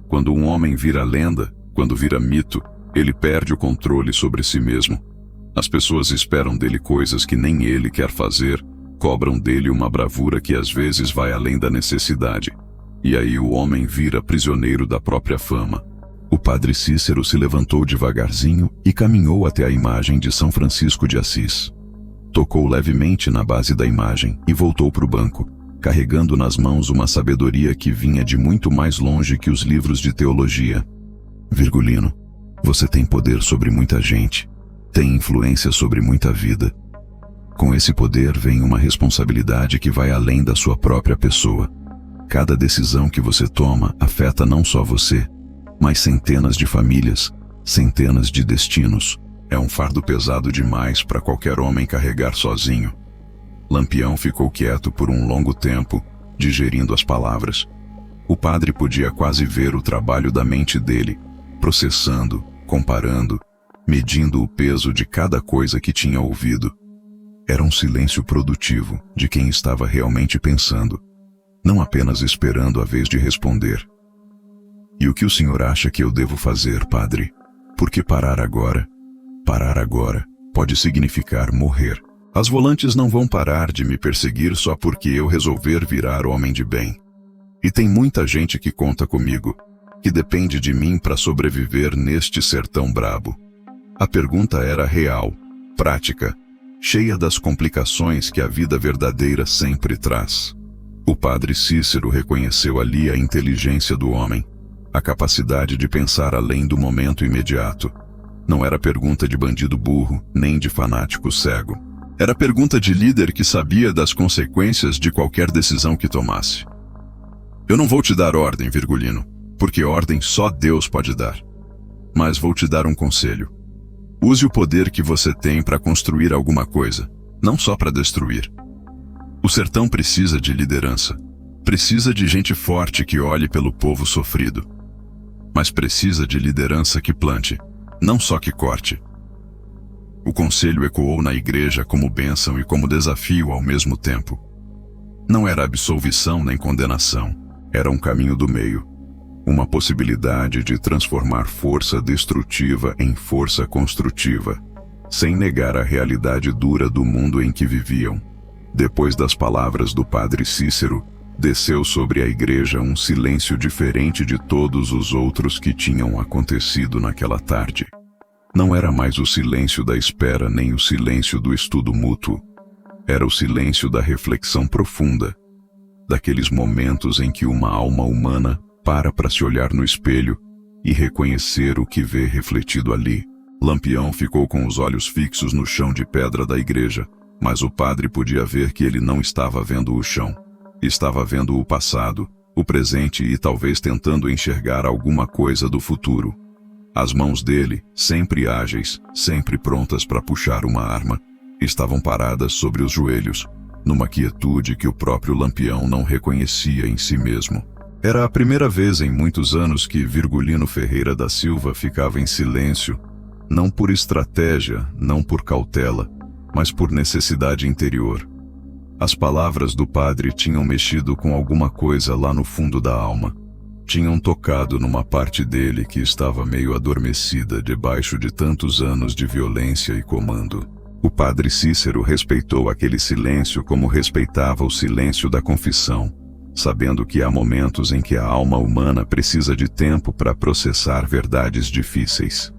Quando um homem vira lenda, quando vira mito, ele perde o controle sobre si mesmo. As pessoas esperam dele coisas que nem ele quer fazer, cobram dele uma bravura que às vezes vai além da necessidade. E aí o homem vira prisioneiro da própria fama. O padre Cícero se levantou devagarzinho e caminhou até a imagem de São Francisco de Assis. Tocou levemente na base da imagem e voltou para o banco, carregando nas mãos uma sabedoria que vinha de muito mais longe que os livros de teologia. Virgulino, você tem poder sobre muita gente, tem influência sobre muita vida. Com esse poder vem uma responsabilidade que vai além da sua própria pessoa. Cada decisão que você toma afeta não só você, mas centenas de famílias, centenas de destinos. É um fardo pesado demais para qualquer homem carregar sozinho. Lampião ficou quieto por um longo tempo, digerindo as palavras. O padre podia quase ver o trabalho da mente dele, processando, comparando, medindo o peso de cada coisa que tinha ouvido. Era um silêncio produtivo de quem estava realmente pensando, não apenas esperando a vez de responder. E o que o senhor acha que eu devo fazer, padre? Porque parar agora pode significar morrer. As volantes não vão parar de me perseguir só porque eu resolver virar homem de bem. E tem muita gente que conta comigo, que depende de mim para sobreviver neste sertão brabo. A pergunta era real, prática, cheia das complicações que a vida verdadeira sempre traz. O padre Cícero reconheceu ali a inteligência do homem, a capacidade de pensar além do momento imediato. Não era pergunta de bandido burro, nem de fanático cego. Era pergunta de líder que sabia das consequências de qualquer decisão que tomasse. Eu não vou te dar ordem, Virgulino, porque ordem só Deus pode dar. Mas vou te dar um conselho. Use o poder que você tem para construir alguma coisa, não só para destruir. O sertão precisa de liderança. Precisa de gente forte que olhe pelo povo sofrido. Mas precisa de liderança que plante, não só que corte. O conselho ecoou na igreja como bênção e como desafio ao mesmo tempo. Não era absolvição nem condenação, era um caminho do meio. Uma possibilidade de transformar força destrutiva em força construtiva, sem negar a realidade dura do mundo em que viviam. Depois das palavras do padre Cícero, desceu sobre a igreja um silêncio diferente de todos os outros que tinham acontecido naquela tarde. Não era mais o silêncio da espera nem o silêncio do estudo mútuo. Era o silêncio da reflexão profunda, daqueles momentos em que uma alma humana para se olhar no espelho e reconhecer o que vê refletido ali. Lampião ficou com os olhos fixos no chão de pedra da igreja, mas o padre podia ver que ele não estava vendo o chão. Estava vendo o passado, o presente e talvez tentando enxergar alguma coisa do futuro. As mãos dele, sempre ágeis, sempre prontas para puxar uma arma, estavam paradas sobre os joelhos, numa quietude que o próprio Lampião não reconhecia em si mesmo. Era a primeira vez em muitos anos que Virgulino Ferreira da Silva ficava em silêncio, não por estratégia, não por cautela, mas por necessidade interior. As palavras do padre tinham mexido com alguma coisa lá no fundo da alma. Tinham tocado numa parte dele que estava meio adormecida debaixo de tantos anos de violência e comando. O padre Cícero respeitou aquele silêncio como respeitava o silêncio da confissão, sabendo que há momentos em que a alma humana precisa de tempo para processar verdades difíceis.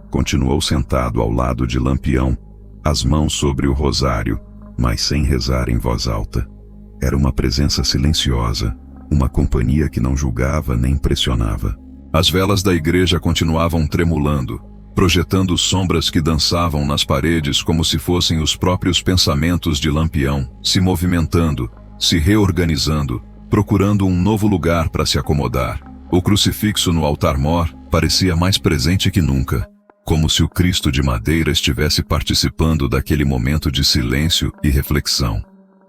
Continuou sentado ao lado de Lampião, as mãos sobre o rosário, mas sem rezar em voz alta. Era uma presença silenciosa, uma companhia que não julgava nem pressionava. As velas da igreja continuavam tremulando, projetando sombras que dançavam nas paredes como se fossem os próprios pensamentos de Lampião, se movimentando, se reorganizando, procurando um novo lugar para se acomodar. O crucifixo no altar-mor parecia mais presente que nunca, como se o Cristo de madeira estivesse participando daquele momento de silêncio e reflexão.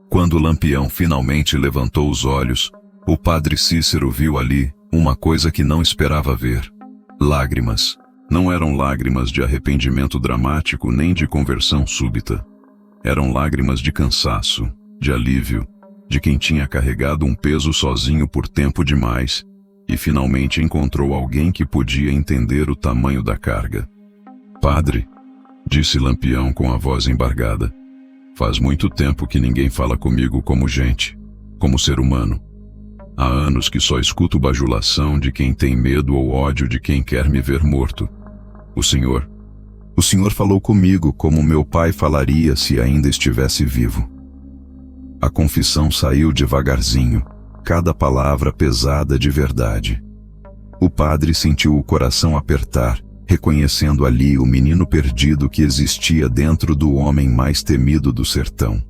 Quando Lampião finalmente levantou os olhos, o padre Cícero viu ali uma coisa que não esperava ver. Lágrimas. Não eram lágrimas de arrependimento dramático nem de conversão súbita. Eram lágrimas de cansaço, de alívio, de quem tinha carregado um peso sozinho por tempo demais e finalmente encontrou alguém que podia entender o tamanho da carga. Padre, disse Lampião com a voz embargada, faz muito tempo que ninguém fala comigo como gente, como ser humano. Há anos que só escuto bajulação de quem tem medo ou ódio de quem quer me ver morto. O senhor falou comigo como meu pai falaria se ainda estivesse vivo. A confissão saiu devagarzinho, cada palavra pesada de verdade. O padre sentiu o coração apertar, reconhecendo ali o menino perdido que existia dentro do homem mais temido do sertão.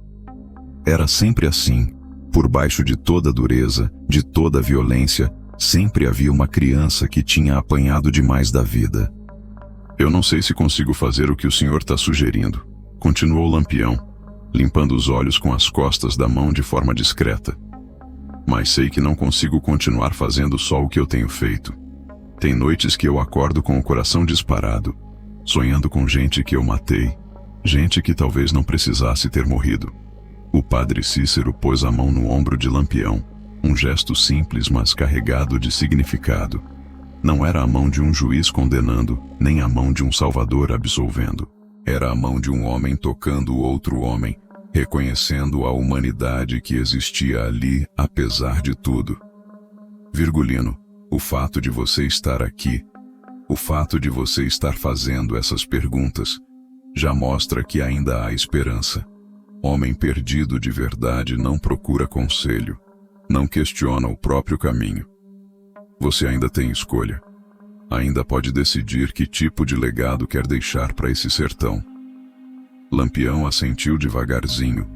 Era sempre assim. Por baixo de toda dureza, de toda violência, sempre havia uma criança que tinha apanhado demais da vida. Eu não sei se consigo fazer o que o senhor está sugerindo, continuou Lampião, limpando os olhos com as costas da mão de forma discreta. Mas sei que não consigo continuar fazendo só o que eu tenho feito. Tem noites que eu acordo com o coração disparado, sonhando com gente que eu matei, gente que talvez não precisasse ter morrido. O padre Cícero pôs a mão no ombro de Lampião, um gesto simples mas carregado de significado. Não era a mão de um juiz condenando, nem a mão de um salvador absolvendo. Era a mão de um homem tocando outro homem, reconhecendo a humanidade que existia ali apesar de tudo. Virgulino, o fato de você estar aqui, o fato de você estar fazendo essas perguntas, já mostra que ainda há esperança. Homem perdido de verdade não procura conselho, não questiona o próprio caminho. Você ainda tem escolha. Ainda pode decidir que tipo de legado quer deixar para esse sertão. Lampião assentiu devagarzinho,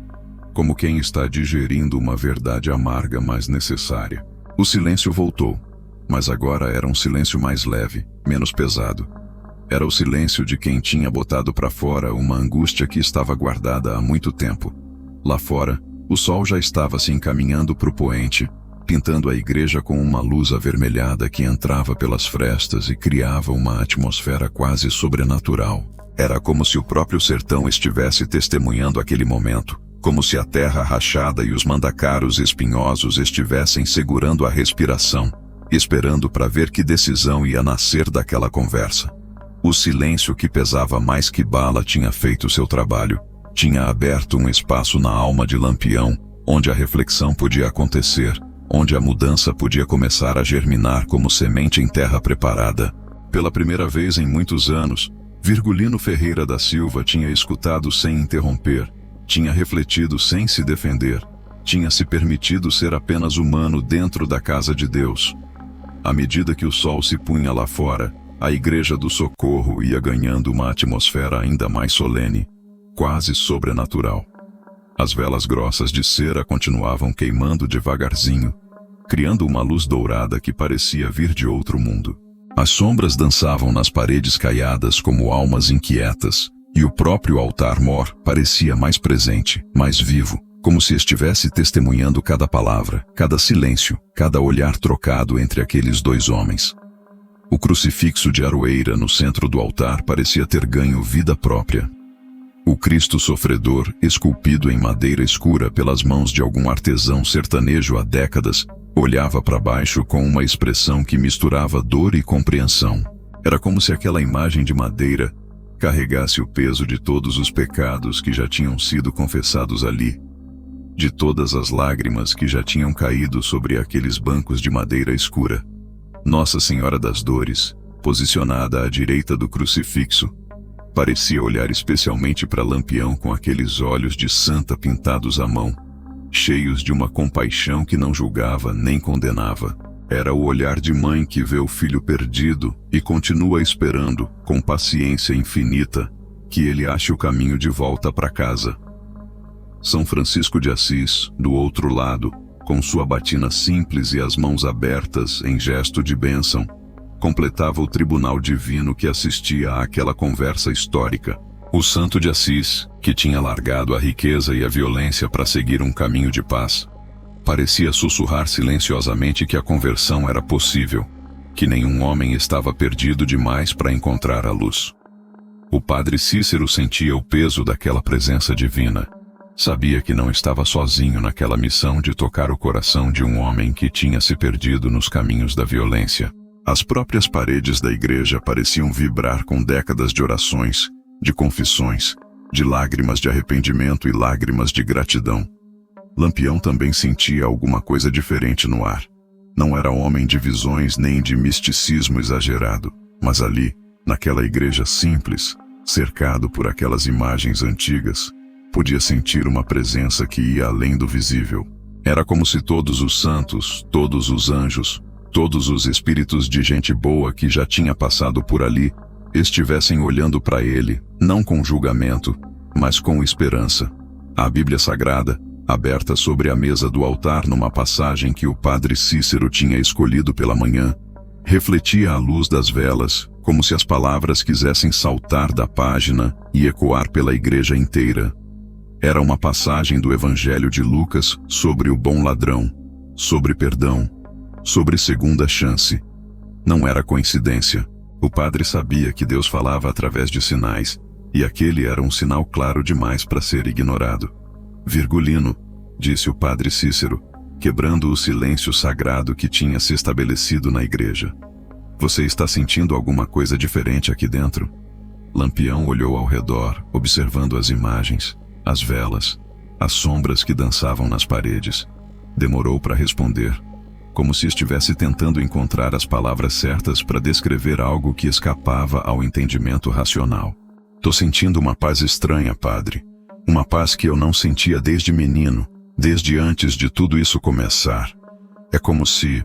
como quem está digerindo uma verdade amarga mas necessária. O silêncio voltou, mas agora era um silêncio mais leve, menos pesado. Era o silêncio de quem tinha botado para fora uma angústia que estava guardada há muito tempo. Lá fora, o sol já estava se encaminhando para o poente, pintando a igreja com uma luz avermelhada que entrava pelas frestas e criava uma atmosfera quase sobrenatural. Era como se o próprio sertão estivesse testemunhando aquele momento, como se a terra rachada e os mandacaros espinhosos estivessem segurando a respiração, esperando para ver que decisão ia nascer daquela conversa. O silêncio que pesava mais que bala tinha feito seu trabalho, tinha aberto um espaço na alma de Lampião, onde a reflexão podia acontecer, onde a mudança podia começar a germinar como semente em terra preparada. Pela primeira vez em muitos anos, Virgulino Ferreira da Silva tinha escutado sem interromper, tinha refletido sem se defender, tinha se permitido ser apenas humano dentro da casa de Deus. À medida que o sol se punha lá fora, a Igreja do Socorro ia ganhando uma atmosfera ainda mais solene, quase sobrenatural. As velas grossas de cera continuavam queimando devagarzinho, criando uma luz dourada que parecia vir de outro mundo. As sombras dançavam nas paredes caiadas como almas inquietas, e o próprio altar-mor parecia mais presente, mais vivo, como se estivesse testemunhando cada palavra, cada silêncio, cada olhar trocado entre aqueles dois homens. O crucifixo de aroeira no centro do altar parecia ter ganho vida própria. O Cristo sofredor, esculpido em madeira escura pelas mãos de algum artesão sertanejo há décadas, olhava para baixo com uma expressão que misturava dor e compreensão. Era como se aquela imagem de madeira carregasse o peso de todos os pecados que já tinham sido confessados ali, de todas as lágrimas que já tinham caído sobre aqueles bancos de madeira escura. Nossa Senhora das Dores, posicionada à direita do crucifixo, parecia olhar especialmente para Lampião com aqueles olhos de santa pintados à mão, cheios de uma compaixão que não julgava nem condenava. Era o olhar de mãe que vê o filho perdido e continua esperando, com paciência infinita, que ele ache o caminho de volta para casa. São Francisco de Assis, do outro lado, com sua batina simples e as mãos abertas em gesto de bênção, completava o tribunal divino que assistia àquela conversa histórica. O santo de Assis, que tinha largado a riqueza e a violência para seguir um caminho de paz, parecia sussurrar silenciosamente que a conversão era possível, que nenhum homem estava perdido demais para encontrar a luz. O padre Cícero sentia o peso daquela presença divina. Sabia que não estava sozinho naquela missão de tocar o coração de um homem que tinha se perdido nos caminhos da violência. As próprias paredes da igreja pareciam vibrar com décadas de orações, de confissões, de lágrimas de arrependimento e lágrimas de gratidão. Lampião também sentia alguma coisa diferente no ar. Não era homem de visões nem de misticismo exagerado, mas ali, naquela igreja simples, cercado por aquelas imagens antigas, podia sentir uma presença que ia além do visível. Era como se todos os santos, todos os anjos, todos os espíritos de gente boa que já tinha passado por ali, estivessem olhando para ele, não com julgamento, mas com esperança. A Bíblia Sagrada, aberta sobre a mesa do altar numa passagem que o padre Cícero tinha escolhido pela manhã, refletia a luz das velas, como se as palavras quisessem saltar da página e ecoar pela igreja inteira. Era uma passagem do Evangelho de Lucas sobre o bom ladrão, sobre perdão, sobre segunda chance. Não era coincidência. O padre sabia que Deus falava através de sinais, e aquele era um sinal claro demais para ser ignorado. Virgulino, disse o padre Cícero, quebrando o silêncio sagrado que tinha se estabelecido na igreja. Você está sentindo alguma coisa diferente aqui dentro? Lampião olhou ao redor, observando as imagens, as velas, as sombras que dançavam nas paredes. Demorou para responder, como se estivesse tentando encontrar as palavras certas para descrever algo que escapava ao entendimento racional. Tô sentindo uma paz estranha, padre. Uma paz que eu não sentia desde menino, desde antes de tudo isso começar. É como se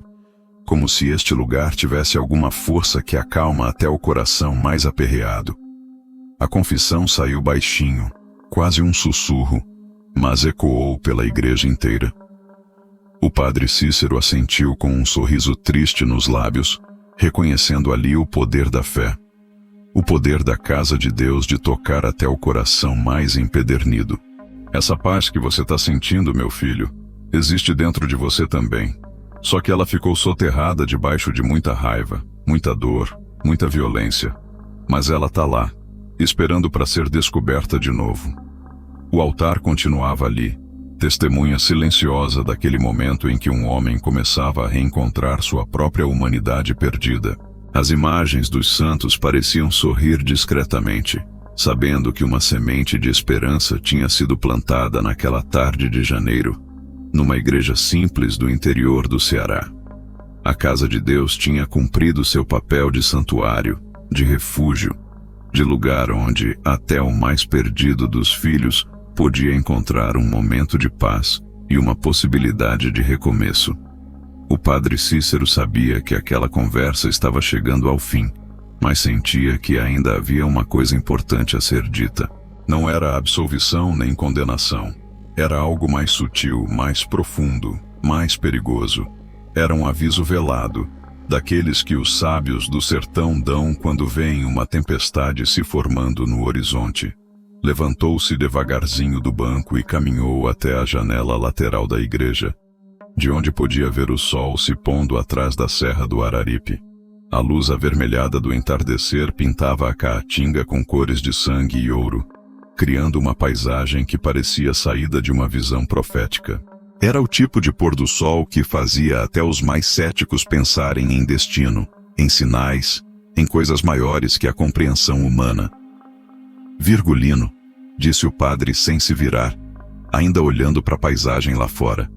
este lugar tivesse alguma força que acalma até o coração mais aperreado. A confissão saiu baixinho, quase um sussurro, mas ecoou pela igreja inteira. O padre Cícero assentiu com um sorriso triste nos lábios, reconhecendo ali o poder da fé. O poder da casa de Deus de tocar até o coração mais empedernido. Essa paz que você está sentindo, meu filho, existe dentro de você também. Só que ela ficou soterrada debaixo de muita raiva, muita dor, muita violência. Mas ela está lá, esperando para ser descoberta de novo. O altar continuava ali, testemunha silenciosa daquele momento em que um homem começava a reencontrar sua própria humanidade perdida. As imagens dos santos pareciam sorrir discretamente, sabendo que uma semente de esperança tinha sido plantada naquela tarde de janeiro, numa igreja simples do interior do Ceará. A casa de Deus tinha cumprido seu papel de santuário, de refúgio, de lugar onde até o mais perdido dos filhos podia encontrar um momento de paz e uma possibilidade de recomeço. O padre Cícero sabia que aquela conversa estava chegando ao fim, mas sentia que ainda havia uma coisa importante a ser dita. Não era absolvição nem condenação. Era algo mais sutil, mais profundo, mais perigoso. Era um aviso velado, daqueles que os sábios do sertão dão quando veem uma tempestade se formando no horizonte. Levantou-se devagarzinho do banco e caminhou até a janela lateral da igreja, de onde podia ver o sol se pondo atrás da Serra do Araripe. A luz avermelhada do entardecer pintava a caatinga com cores de sangue e ouro, criando uma paisagem que parecia saída de uma visão profética. Era o tipo de pôr do sol que fazia até os mais céticos pensarem em destino, em sinais, em coisas maiores que a compreensão humana. Virgulino, disse o padre sem se virar, ainda olhando para a paisagem lá fora.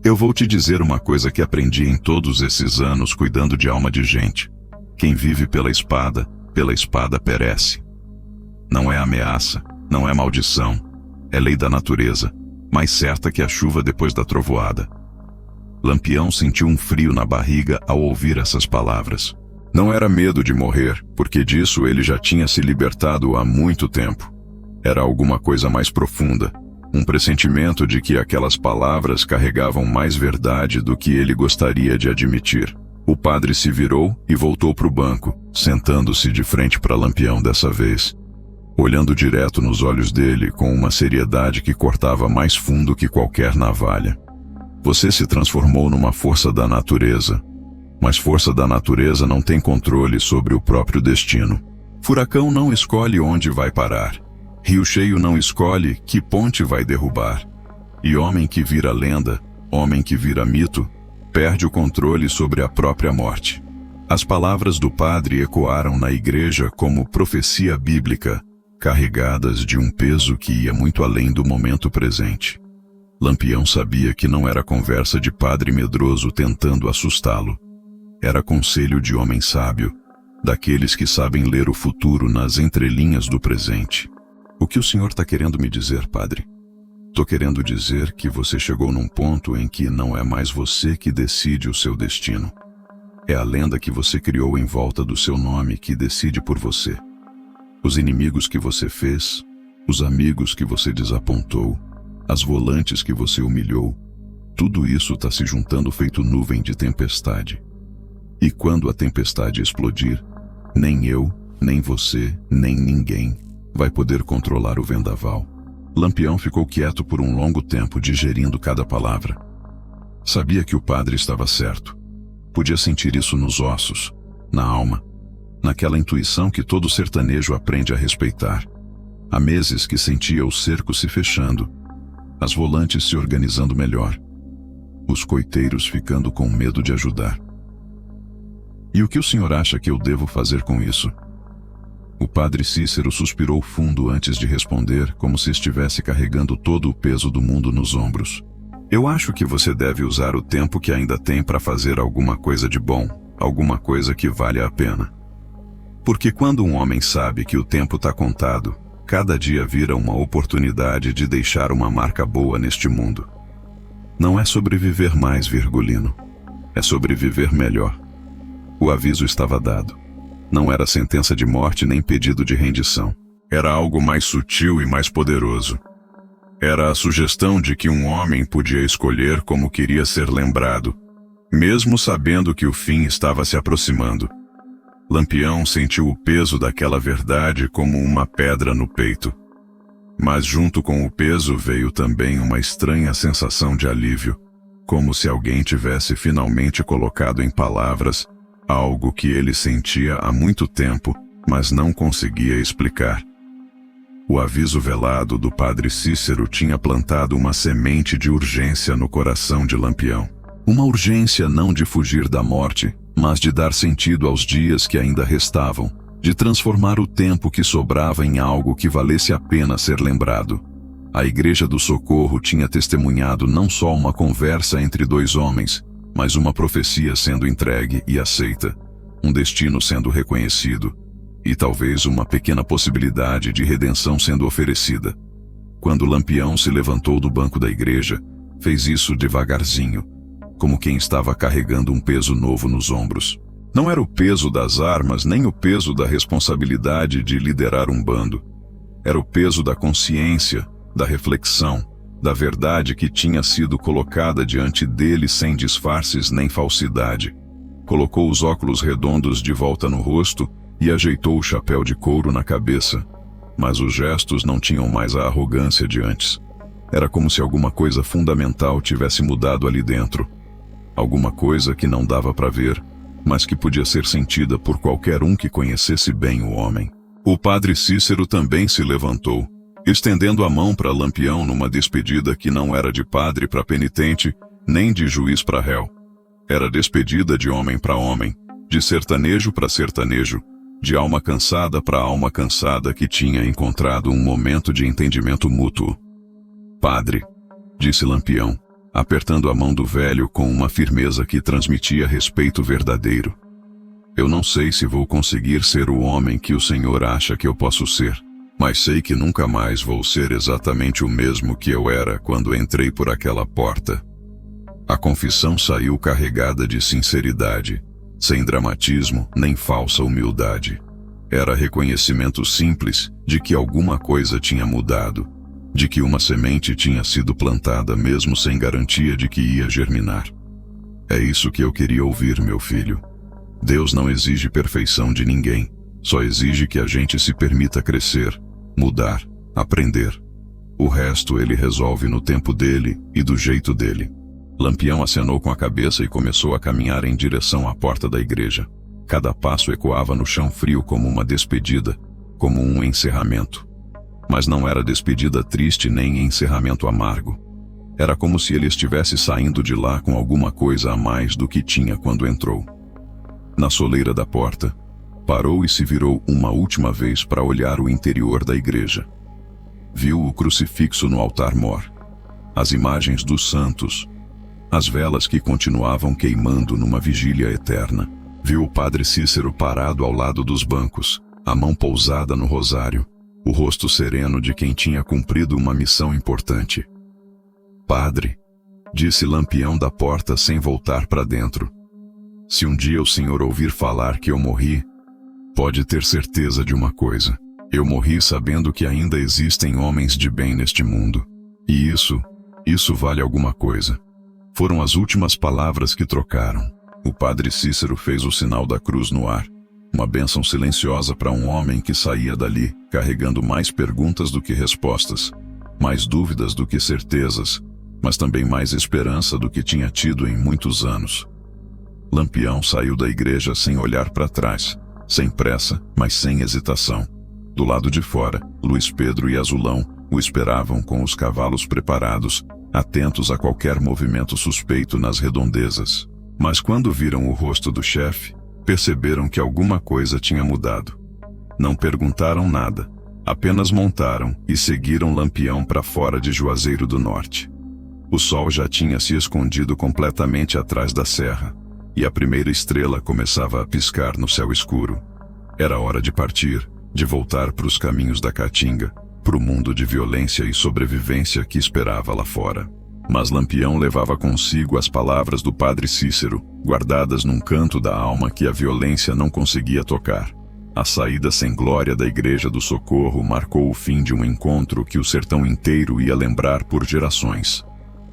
Eu vou te dizer uma coisa que aprendi em todos esses anos cuidando de alma de gente. Quem vive pela espada perece. Não é ameaça, não é maldição, é lei da natureza, mais certa que a chuva depois da trovoada. Lampião sentiu um frio na barriga ao ouvir essas palavras. Não era medo de morrer, porque disso ele já tinha se libertado há muito tempo. Era alguma coisa mais profunda, um pressentimento de que aquelas palavras carregavam mais verdade do que ele gostaria de admitir. O padre se virou e voltou para o banco, sentando-se de frente para Lampião dessa vez, olhando direto nos olhos dele com uma seriedade que cortava mais fundo que qualquer navalha. Você se transformou numa força da natureza, mas força da natureza não tem controle sobre o próprio destino. Furacão não escolhe onde vai parar. Rio cheio não escolhe que ponte vai derrubar. E homem que vira lenda, homem que vira mito, perde o controle sobre a própria morte. As palavras do padre ecoaram na igreja como profecia bíblica, carregadas de um peso que ia muito além do momento presente. Lampião sabia que não era conversa de padre medroso tentando assustá-lo. Era conselho de homem sábio, daqueles que sabem ler o futuro nas entrelinhas do presente. O que o senhor está querendo me dizer, padre? Tô querendo dizer que você chegou num ponto em que não é mais você que decide o seu destino. É a lenda que você criou em volta do seu nome que decide por você. Os inimigos que você fez, os amigos que você desapontou, as volantes que você humilhou, tudo isso está se juntando feito nuvem de tempestade. E quando a tempestade explodir, nem eu, nem você, nem ninguém vai poder controlar o vendaval. Lampião ficou quieto por um longo tempo, digerindo cada palavra. Sabia que o padre estava certo. Podia sentir isso nos ossos, na alma, naquela intuição que todo sertanejo aprende a respeitar. Há meses que sentia o cerco se fechando, as volantes se organizando melhor, os coiteiros ficando com medo de ajudar. E o que o senhor acha que eu devo fazer com isso? O padre Cícero suspirou fundo antes de responder, como se estivesse carregando todo o peso do mundo nos ombros. Eu acho que você deve usar o tempo que ainda tem para fazer alguma coisa de bom, alguma coisa que valha a pena. Porque quando um homem sabe que o tempo está contado, cada dia vira uma oportunidade de deixar uma marca boa neste mundo. Não é sobreviver mais, Virgulino. É sobreviver melhor. O aviso estava dado. Não era sentença de morte nem pedido de rendição. Era algo mais sutil e mais poderoso. Era a sugestão de que um homem podia escolher como queria ser lembrado, mesmo sabendo que o fim estava se aproximando. Lampião sentiu o peso daquela verdade como uma pedra no peito. Mas junto com o peso veio também uma estranha sensação de alívio, como se alguém tivesse finalmente colocado em palavras algo que ele sentia há muito tempo, mas não conseguia explicar. O aviso velado do padre Cícero tinha plantado uma semente de urgência no coração de Lampião. Uma urgência não de fugir da morte, mas de dar sentido aos dias que ainda restavam, de transformar o tempo que sobrava em algo que valesse a pena ser lembrado. A Igreja do Socorro tinha testemunhado não só uma conversa entre dois homens, mas uma profecia sendo entregue e aceita, um destino sendo reconhecido, e talvez uma pequena possibilidade de redenção sendo oferecida. Quando Lampião se levantou do banco da igreja, fez isso devagarzinho, como quem estava carregando um peso novo nos ombros. Não era o peso das armas, nem o peso da responsabilidade de liderar um bando. Era o peso da consciência, da reflexão, da verdade que tinha sido colocada diante dele sem disfarces nem falsidade. Colocou os óculos redondos de volta no rosto e ajeitou o chapéu de couro na cabeça. Mas os gestos não tinham mais a arrogância de antes. Era como se alguma coisa fundamental tivesse mudado ali dentro. Alguma coisa que não dava para ver, mas que podia ser sentida por qualquer um que conhecesse bem o homem. O padre Cícero também se levantou, estendendo a mão para Lampião numa despedida que não era de padre para penitente, nem de juiz para réu. Era despedida de homem para homem, de sertanejo para sertanejo, de alma cansada para alma cansada que tinha encontrado um momento de entendimento mútuo. Padre, disse Lampião, apertando a mão do velho com uma firmeza que transmitia respeito verdadeiro. Eu não sei se vou conseguir ser o homem que o senhor acha que eu posso ser, mas sei que nunca mais vou ser exatamente o mesmo que eu era quando entrei por aquela porta. A confissão saiu carregada de sinceridade, sem dramatismo nem falsa humildade. Era reconhecimento simples de que alguma coisa tinha mudado, de que uma semente tinha sido plantada mesmo sem garantia de que ia germinar. É isso que eu queria ouvir, meu filho. Deus não exige perfeição de ninguém, só exige que a gente se permita crescer, mudar, aprender. O resto ele resolve no tempo dele e do jeito dele. Lampião acenou com a cabeça e começou a caminhar em direção à porta da igreja. Cada passo ecoava no chão frio como uma despedida, como um encerramento. Mas não era despedida triste nem encerramento amargo. Era como se ele estivesse saindo de lá com alguma coisa a mais do que tinha quando entrou. Na soleira da porta, parou e se virou uma última vez para olhar o interior da igreja. Viu o crucifixo no altar-mor, as imagens dos santos, as velas que continuavam queimando numa vigília eterna. Viu o padre Cícero parado ao lado dos bancos, a mão pousada no rosário, o rosto sereno de quem tinha cumprido uma missão importante. Padre, disse Lampião da porta sem voltar para dentro. Se um dia o senhor ouvir falar que eu morri, pode ter certeza de uma coisa. Eu morri sabendo que ainda existem homens de bem neste mundo. E isso vale alguma coisa. Foram as últimas palavras que trocaram. O padre Cícero fez o sinal da cruz no ar. Uma bênção silenciosa para um homem que saía dali, carregando mais perguntas do que respostas, mais dúvidas do que certezas, mas também mais esperança do que tinha tido em muitos anos. Lampião saiu da igreja sem olhar para trás, sem pressa, mas sem hesitação. Do lado de fora, Luiz Pedro e Azulão o esperavam com os cavalos preparados, atentos a qualquer movimento suspeito nas redondezas. Mas quando viram o rosto do chefe, perceberam que alguma coisa tinha mudado. Não perguntaram nada, apenas montaram e seguiram Lampião para fora de Juazeiro do Norte. O sol já tinha se escondido completamente atrás da serra, e a primeira estrela começava a piscar no céu escuro. Era hora de partir, de voltar para os caminhos da Caatinga, para o mundo de violência e sobrevivência que esperava lá fora. Mas Lampião levava consigo as palavras do padre Cícero, guardadas num canto da alma que a violência não conseguia tocar. A saída sem glória da Igreja do Socorro marcou o fim de um encontro que o sertão inteiro ia lembrar por gerações.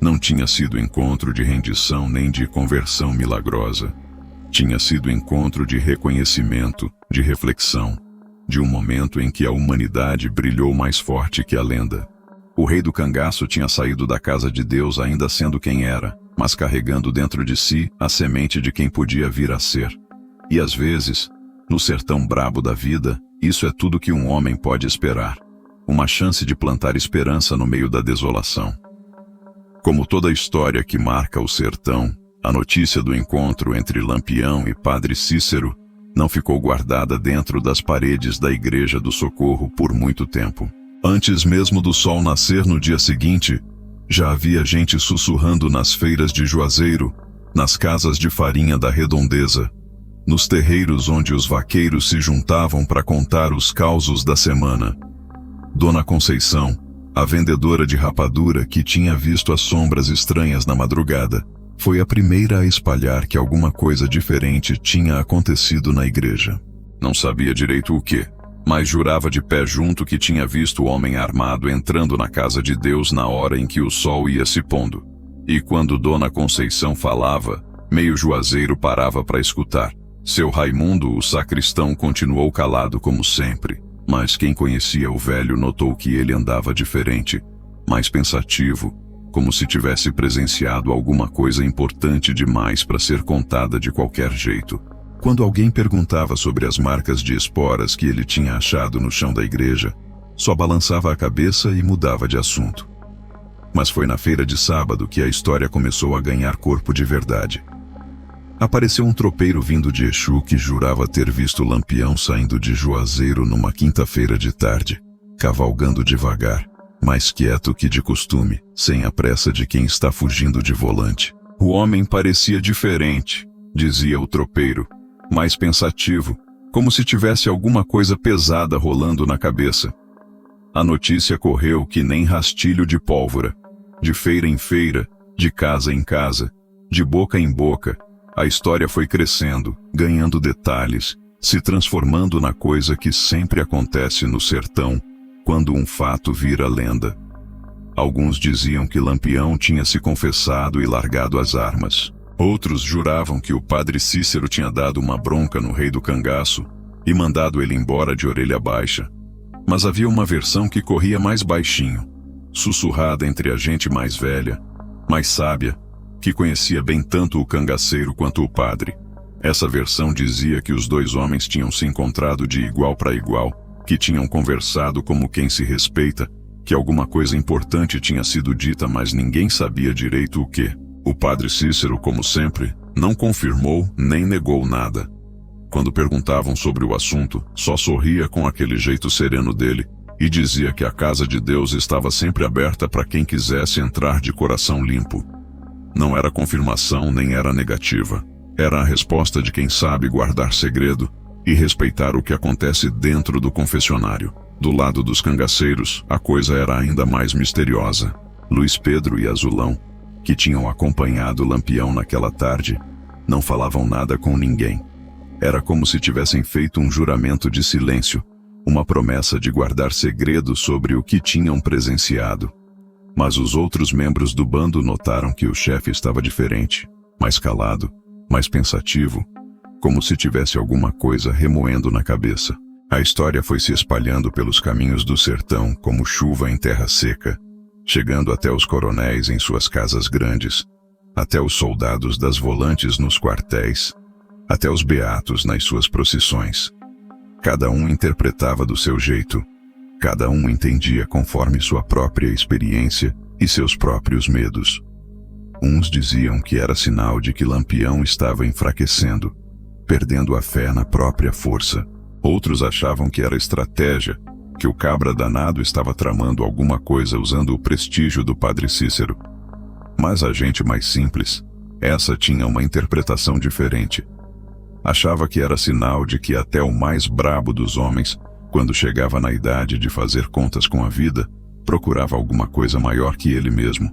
Não tinha sido encontro de rendição nem de conversão milagrosa. Tinha sido encontro de reconhecimento, de reflexão, de um momento em que a humanidade brilhou mais forte que a lenda. O rei do cangaço tinha saído da casa de Deus ainda sendo quem era, mas carregando dentro de si a semente de quem podia vir a ser. E às vezes, no sertão brabo da vida, isso é tudo que um homem pode esperar. Uma chance de plantar esperança no meio da desolação. Como toda história que marca o sertão, a notícia do encontro entre Lampião e padre Cícero não ficou guardada dentro das paredes da Igreja do Socorro por muito tempo. Antes mesmo do sol nascer no dia seguinte, já havia gente sussurrando nas feiras de Juazeiro, nas casas de farinha da redondeza, nos terreiros onde os vaqueiros se juntavam para contar os causos da semana. Dona Conceição, a vendedora de rapadura que tinha visto as sombras estranhas na madrugada, foi a primeira a espalhar que alguma coisa diferente tinha acontecido na igreja. Não sabia direito o quê, mas jurava de pé junto que tinha visto o homem armado entrando na casa de Deus na hora em que o sol ia se pondo. E quando Dona Conceição falava, meio Juazeiro parava para escutar. Seu Raimundo, o sacristão, continuou calado como sempre, mas quem conhecia o velho notou que ele andava diferente, mais pensativo, como se tivesse presenciado alguma coisa importante demais para ser contada de qualquer jeito. Quando alguém perguntava sobre as marcas de esporas que ele tinha achado no chão da igreja, só balançava a cabeça e mudava de assunto. Mas foi na feira de sábado que a história começou a ganhar corpo de verdade. Apareceu um tropeiro vindo de Exu que jurava ter visto Lampião saindo de Juazeiro numa quinta-feira de tarde, cavalgando devagar, mais quieto que de costume, sem a pressa de quem está fugindo de volante. O homem parecia diferente, dizia o tropeiro, mais pensativo, como se tivesse alguma coisa pesada rolando na cabeça. A notícia correu que nem rastilho de pólvora, de feira em feira, de casa em casa, De boca em boca, a história foi crescendo, ganhando detalhes, se transformando na coisa que sempre acontece no sertão, quando um fato vira lenda. Alguns diziam que Lampião tinha se confessado e largado as armas. Outros juravam que o padre Cícero tinha dado uma bronca no rei do cangaço e mandado ele embora de orelha baixa. Mas havia uma versão que corria mais baixinho, sussurrada entre a gente mais velha, mais sábia, que conhecia bem tanto o cangaceiro quanto o padre. Essa versão dizia que os dois homens tinham se encontrado de igual para igual, que tinham conversado como quem se respeita, que alguma coisa importante tinha sido dita, mas ninguém sabia direito o quê. O padre Cícero, como sempre, não confirmou nem negou nada. Quando perguntavam sobre o assunto, só sorria com aquele jeito sereno dele e dizia que a casa de Deus estava sempre aberta para quem quisesse entrar de coração limpo. Não era confirmação nem era negativa. Era a resposta de quem sabe guardar segredo e respeitar o que acontece dentro do confessionário. Do lado dos cangaceiros, a coisa era ainda mais misteriosa. Luiz Pedro e Azulão, que tinham acompanhado Lampião naquela tarde, não falavam nada com ninguém. Era como se tivessem feito um juramento de silêncio, uma promessa de guardar segredo sobre o que tinham presenciado. Mas os outros membros do bando notaram que o chefe estava diferente, mais calado, mais pensativo, como se tivesse alguma coisa remoendo na cabeça. A história foi se espalhando pelos caminhos do sertão como chuva em terra seca, chegando até os coronéis em suas casas grandes, até os soldados das volantes nos quartéis, até os beatos nas suas procissões. Cada um interpretava do seu jeito, cada um entendia conforme sua própria experiência e seus próprios medos. Uns diziam que era sinal de que Lampião estava enfraquecendo, perdendo a fé na própria força. Outros achavam que era estratégia, que o cabra danado estava tramando alguma coisa usando o prestígio do padre Cícero. Mas a gente mais simples, essa tinha uma interpretação diferente. Achava que era sinal de que até o mais brabo dos homens, quando chegava na idade de fazer contas com a vida, procurava alguma coisa maior que ele mesmo.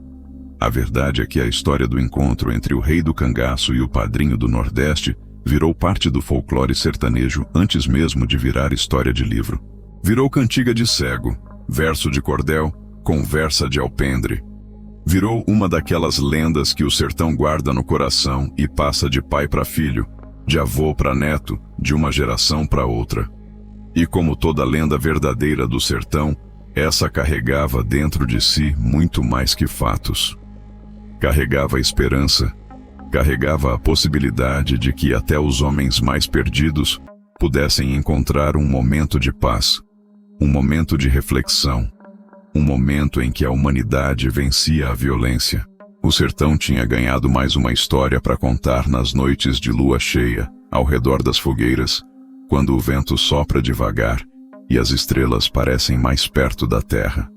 A verdade é que a história do encontro entre o rei do cangaço e o padrinho do Nordeste virou parte do folclore sertanejo antes mesmo de virar história de livro. Virou cantiga de cego, verso de cordel, conversa de alpendre. Virou uma daquelas lendas que o sertão guarda no coração e passa de pai para filho, de avô para neto, de uma geração para outra. E como toda lenda verdadeira do sertão, essa carregava dentro de si muito mais que fatos. Carregava esperança, carregava a possibilidade de que até os homens mais perdidos pudessem encontrar um momento de paz, um momento de reflexão, um momento em que a humanidade vencia a violência. O sertão tinha ganhado mais uma história para contar nas noites de lua cheia, ao redor das fogueiras, quando o vento sopra devagar e as estrelas parecem mais perto da terra.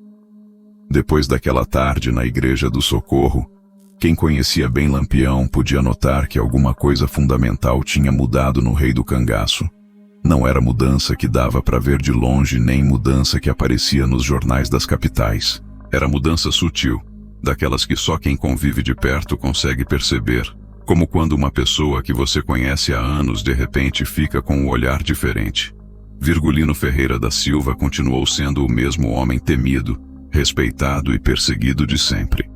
Depois daquela tarde na Igreja do Socorro, quem conhecia bem Lampião podia notar que alguma coisa fundamental tinha mudado no rei do cangaço. Não era mudança que dava para ver de longe, nem mudança que aparecia nos jornais das capitais. Era mudança sutil, daquelas que só quem convive de perto consegue perceber, como quando uma pessoa que você conhece há anos de repente fica com um olhar diferente. Virgulino Ferreira da Silva continuou sendo o mesmo homem temido, respeitado e perseguido de sempre.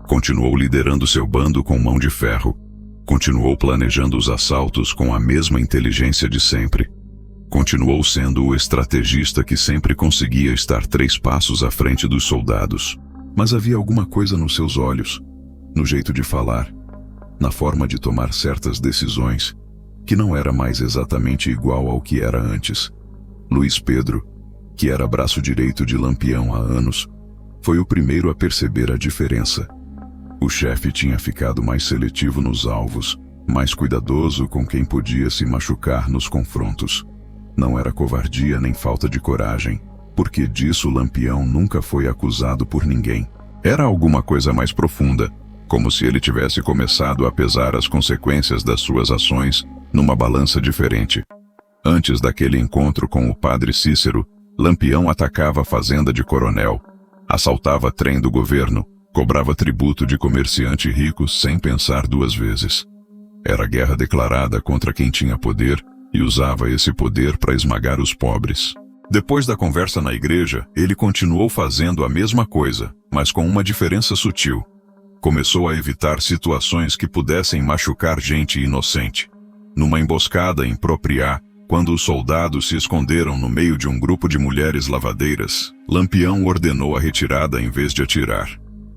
Continuou liderando seu bando com mão de ferro. Continuou planejando os assaltos com a mesma inteligência de sempre. Continuou sendo o estrategista que sempre conseguia estar 3 passos à frente dos soldados. Mas havia alguma coisa nos seus olhos, no jeito de falar, na forma de tomar certas decisões, que não era mais exatamente igual ao que era antes. Luiz Pedro, que era braço direito de Lampião há anos, foi o primeiro a perceber a diferença. O chefe tinha ficado mais seletivo nos alvos, mais cuidadoso com quem podia se machucar nos confrontos. Não era covardia nem falta de coragem, porque disso Lampião nunca foi acusado por ninguém. Era alguma coisa mais profunda, como se ele tivesse começado a pesar as consequências das suas ações numa balança diferente. Antes daquele encontro com o padre Cícero, Lampião atacava a fazenda de Coronel, assaltava trem do governo, Cobrava tributo de comerciante rico sem pensar duas vezes. Era guerra declarada contra quem tinha poder e usava esse poder para esmagar os pobres. Depois da conversa na igreja, ele continuou fazendo a mesma coisa, mas com uma diferença sutil. Começou a evitar situações que pudessem machucar gente inocente. Numa emboscada em Propriá, quando os soldados se esconderam no meio de um grupo de mulheres lavadeiras, Lampião ordenou a retirada em vez de atirar.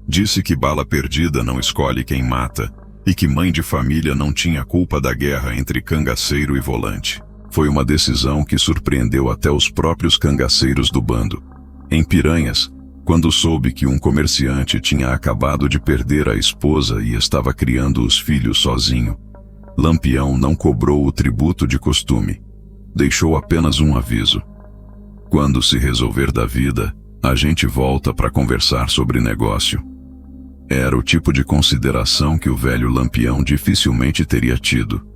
Disse que bala perdida não escolhe quem mata, e que mãe de família não tinha culpa da guerra entre cangaceiro e volante. Foi uma decisão que surpreendeu até os próprios cangaceiros do bando. Em Piranhas, quando soube que um comerciante tinha acabado de perder a esposa e estava criando os filhos sozinho, Lampião não cobrou o tributo de costume. Deixou apenas um aviso: quando se resolver da vida, a gente volta para conversar sobre negócio. Era o tipo de consideração que o velho Lampião dificilmente teria tido.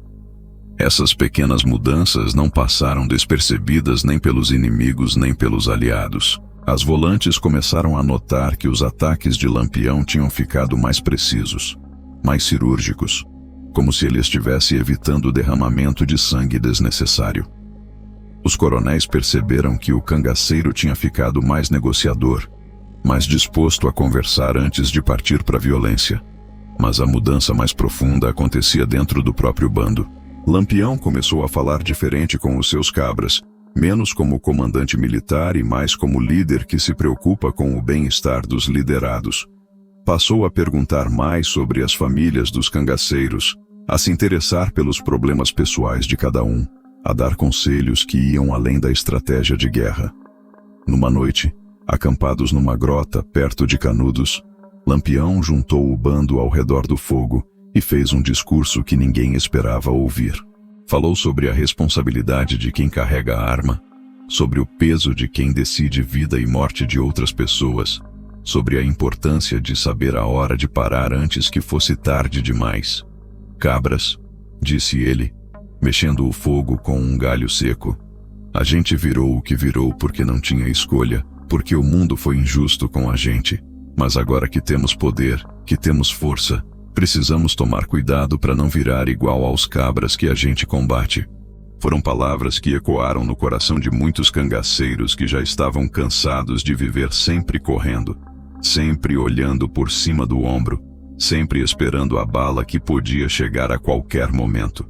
Essas pequenas mudanças não passaram despercebidas nem pelos inimigos nem pelos aliados. As volantes começaram a notar que os ataques de Lampião tinham ficado mais precisos, mais cirúrgicos, como se ele estivesse evitando o derramamento de sangue desnecessário. Os coronéis perceberam que o cangaceiro tinha ficado mais negociador, mais disposto a conversar antes de partir para a violência. Mas a mudança mais profunda acontecia dentro do próprio bando. Lampião começou a falar diferente com os seus cabras, menos como comandante militar e mais como líder que se preocupa com o bem-estar dos liderados. Passou a perguntar mais sobre as famílias dos cangaceiros, a se interessar pelos problemas pessoais de cada um, a dar conselhos que iam além da estratégia de guerra. Numa noite, acampados numa grota perto de Canudos, Lampião juntou o bando ao redor do fogo e fez um discurso que ninguém esperava ouvir. Falou sobre a responsabilidade de quem carrega a arma, sobre o peso de quem decide vida e morte de outras pessoas, sobre a importância de saber a hora de parar antes que fosse tarde demais. Cabras, disse ele, mexendo o fogo com um galho seco, a gente virou o que virou porque não tinha escolha, porque o mundo foi injusto com a gente. Mas agora que temos poder, que temos força, precisamos tomar cuidado para não virar igual aos cabras que a gente combate. Foram palavras que ecoaram no coração de muitos cangaceiros que já estavam cansados de viver sempre correndo, sempre olhando por cima do ombro, sempre esperando a bala que podia chegar a qualquer momento.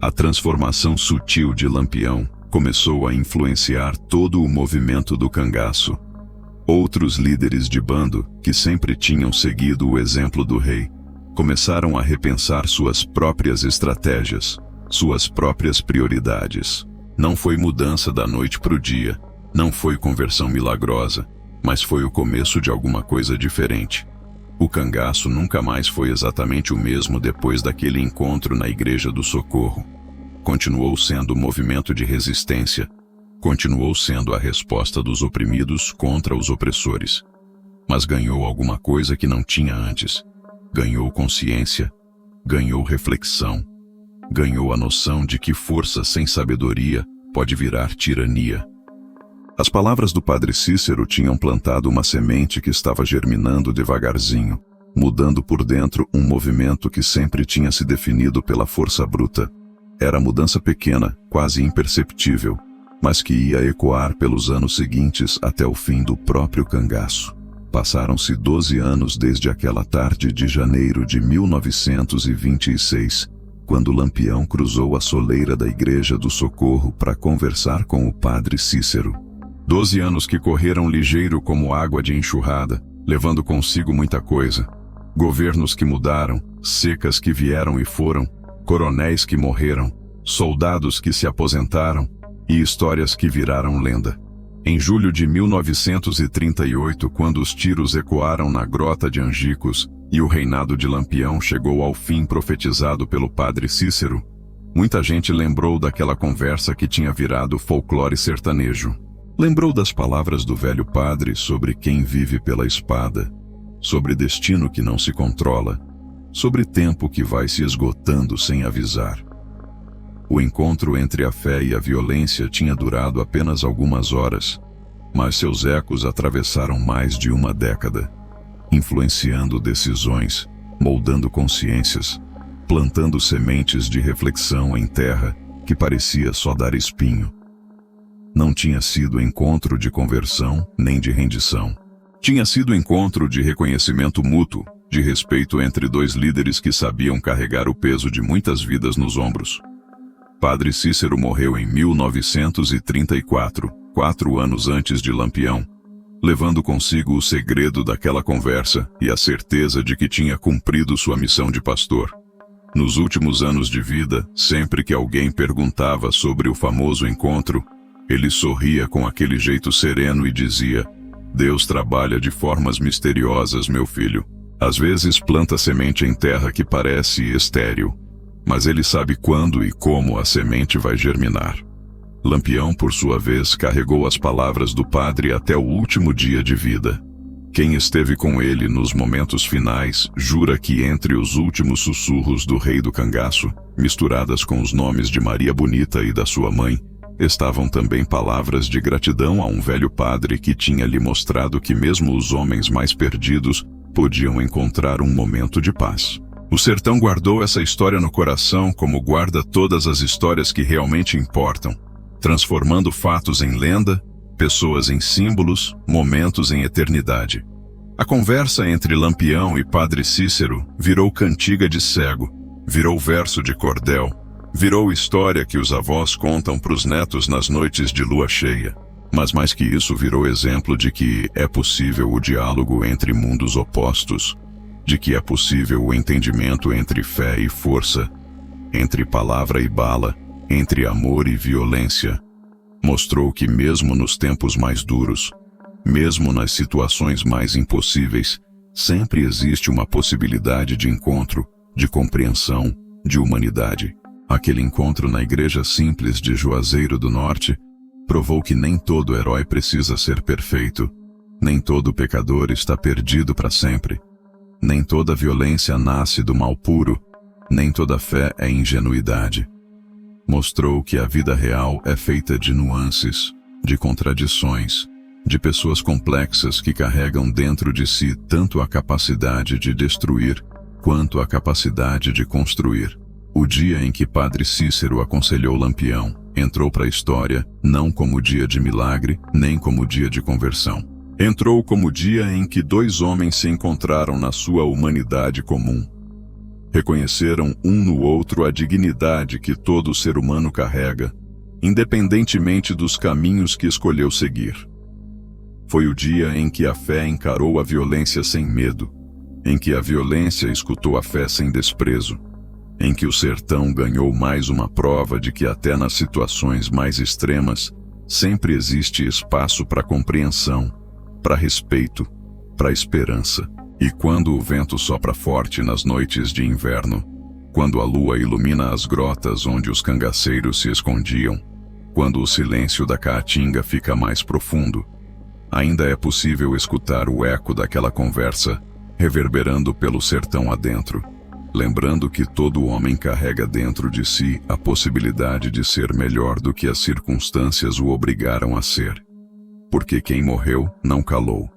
A transformação sutil de Lampião começou a influenciar todo o movimento do cangaço. Outros líderes de bando, que sempre tinham seguido o exemplo do rei, começaram a repensar suas próprias estratégias, suas próprias prioridades. Não foi mudança da noite para o dia, não foi conversão milagrosa, mas foi o começo de alguma coisa diferente. O cangaço nunca mais foi exatamente o mesmo depois daquele encontro na Igreja do Socorro. Continuou sendo o movimento de resistência, continuou sendo a resposta dos oprimidos contra os opressores. Mas ganhou alguma coisa que não tinha antes. Ganhou consciência, ganhou reflexão, ganhou a noção de que força sem sabedoria pode virar tirania. As palavras do padre Cícero tinham plantado uma semente que estava germinando devagarzinho, mudando por dentro um movimento que sempre tinha se definido pela força bruta. Era mudança pequena, quase imperceptível, mas que ia ecoar pelos anos seguintes até o fim do próprio cangaço. Passaram-se 12 anos desde aquela tarde de janeiro de 1926, quando Lampião cruzou a soleira da Igreja do Socorro para conversar com o padre Cícero. 12 anos que correram ligeiro como água de enxurrada, levando consigo muita coisa. Governos que mudaram, secas que vieram e foram, coronéis que morreram, soldados que se aposentaram e histórias que viraram lenda. Em julho de 1938, quando os tiros ecoaram na grota de Angicos e o reinado de Lampião chegou ao fim profetizado pelo padre Cícero, muita gente lembrou daquela conversa que tinha virado folclore sertanejo. Lembrou das palavras do velho padre sobre quem vive pela espada, sobre destino que não se controla, sobre tempo que vai se esgotando sem avisar. O encontro entre a fé e a violência tinha durado apenas algumas horas, mas seus ecos atravessaram mais de uma década. influenciando decisões, moldando consciências, plantando sementes de reflexão em terra que parecia só dar espinho. Não tinha sido encontro de conversão nem de rendição. Tinha sido encontro de reconhecimento mútuo, de respeito entre dois líderes que sabiam carregar o peso de muitas vidas nos ombros. Padre Cícero morreu em 1934, 4 anos antes de Lampião, levando consigo o segredo daquela conversa e a certeza de que tinha cumprido sua missão de pastor. Nos últimos anos de vida, sempre que alguém perguntava sobre o famoso encontro, ele sorria com aquele jeito sereno e dizia: Deus trabalha de formas misteriosas, meu filho. Às vezes planta semente em terra que parece estéril, mas ele sabe quando e como a semente vai germinar. Lampião, por sua vez, carregou as palavras do padre até o último dia de vida. Quem esteve com ele nos momentos finais jura que entre os últimos sussurros do rei do cangaço, misturadas com os nomes de Maria Bonita e da sua mãe, estavam também palavras de gratidão a um velho padre que tinha lhe mostrado que mesmo os homens mais perdidos podiam encontrar um momento de paz. O sertão guardou essa história no coração como guarda todas as histórias que realmente importam, transformando fatos em lenda, pessoas em símbolos, momentos em eternidade. A conversa entre Lampião e Padre Cícero virou cantiga de cego, virou verso de cordel, virou história que os avós contam para os netos nas noites de lua cheia. Mas mais que isso, virou exemplo de que é possível o diálogo entre mundos opostos, de que é possível o entendimento entre fé e força, entre palavra e bala, entre amor e violência. Mostrou que mesmo nos tempos mais duros, mesmo nas situações mais impossíveis, sempre existe uma possibilidade de encontro, de compreensão, de humanidade. Aquele encontro na igreja simples de Juazeiro do Norte provou que nem todo herói precisa ser perfeito, nem todo pecador está perdido para sempre, nem toda violência nasce do mal puro, nem toda fé é ingenuidade. Mostrou que a vida real é feita de nuances, de contradições, de pessoas complexas que carregam dentro de si tanto a capacidade de destruir quanto a capacidade de construir. O dia em que Padre Cícero aconselhou Lampião entrou para a história não como dia de milagre, nem como dia de conversão. Entrou como dia em que dois homens se encontraram na sua humanidade comum. Reconheceram um no outro a dignidade que todo ser humano carrega, independentemente dos caminhos que escolheu seguir. Foi o dia em que a fé encarou a violência sem medo, em que a violência escutou a fé sem desprezo, em que o sertão ganhou mais uma prova de que até nas situações mais extremas sempre existe espaço para compreensão, para respeito, para esperança. E quando o vento sopra forte nas noites de inverno, quando a lua ilumina as grotas onde os cangaceiros se escondiam, quando o silêncio da caatinga fica mais profundo, ainda é possível escutar o eco daquela conversa reverberando pelo sertão adentro, lembrando que todo homem carrega dentro de si a possibilidade de ser melhor do que as circunstâncias o obrigaram a ser. Porque quem morreu não calou,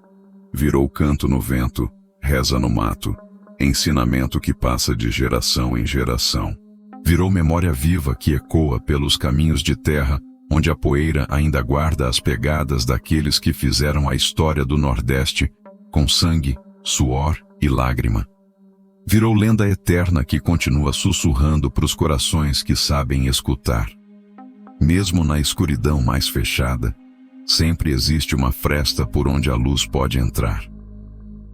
virou canto no vento, reza no mato, ensinamento que passa de geração em geração. Virou memória viva que ecoa pelos caminhos de terra, onde a poeira ainda guarda as pegadas daqueles que fizeram a história do Nordeste, com sangue, suor e lágrima. Virou lenda eterna que continua sussurrando para os corações que sabem escutar. Mesmo na escuridão mais fechada, sempre existe uma fresta por onde a luz pode entrar.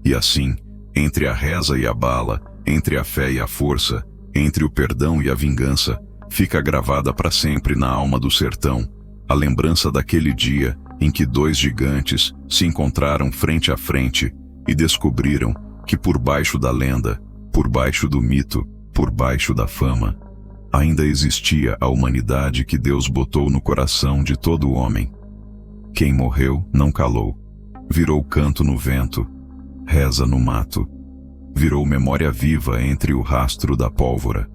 E assim, entre a reza e a bala, entre a fé e a força, entre o perdão e a vingança, fica gravada para sempre na alma do sertão a lembrança daquele dia em que dois gigantes se encontraram frente a frente e descobriram que por baixo da lenda, por baixo do mito, por baixo da fama, ainda existia a humanidade que Deus botou no coração de todo homem. Quem morreu não calou, virou canto no vento, reza no mato, virou memória viva entre o rastro da pólvora.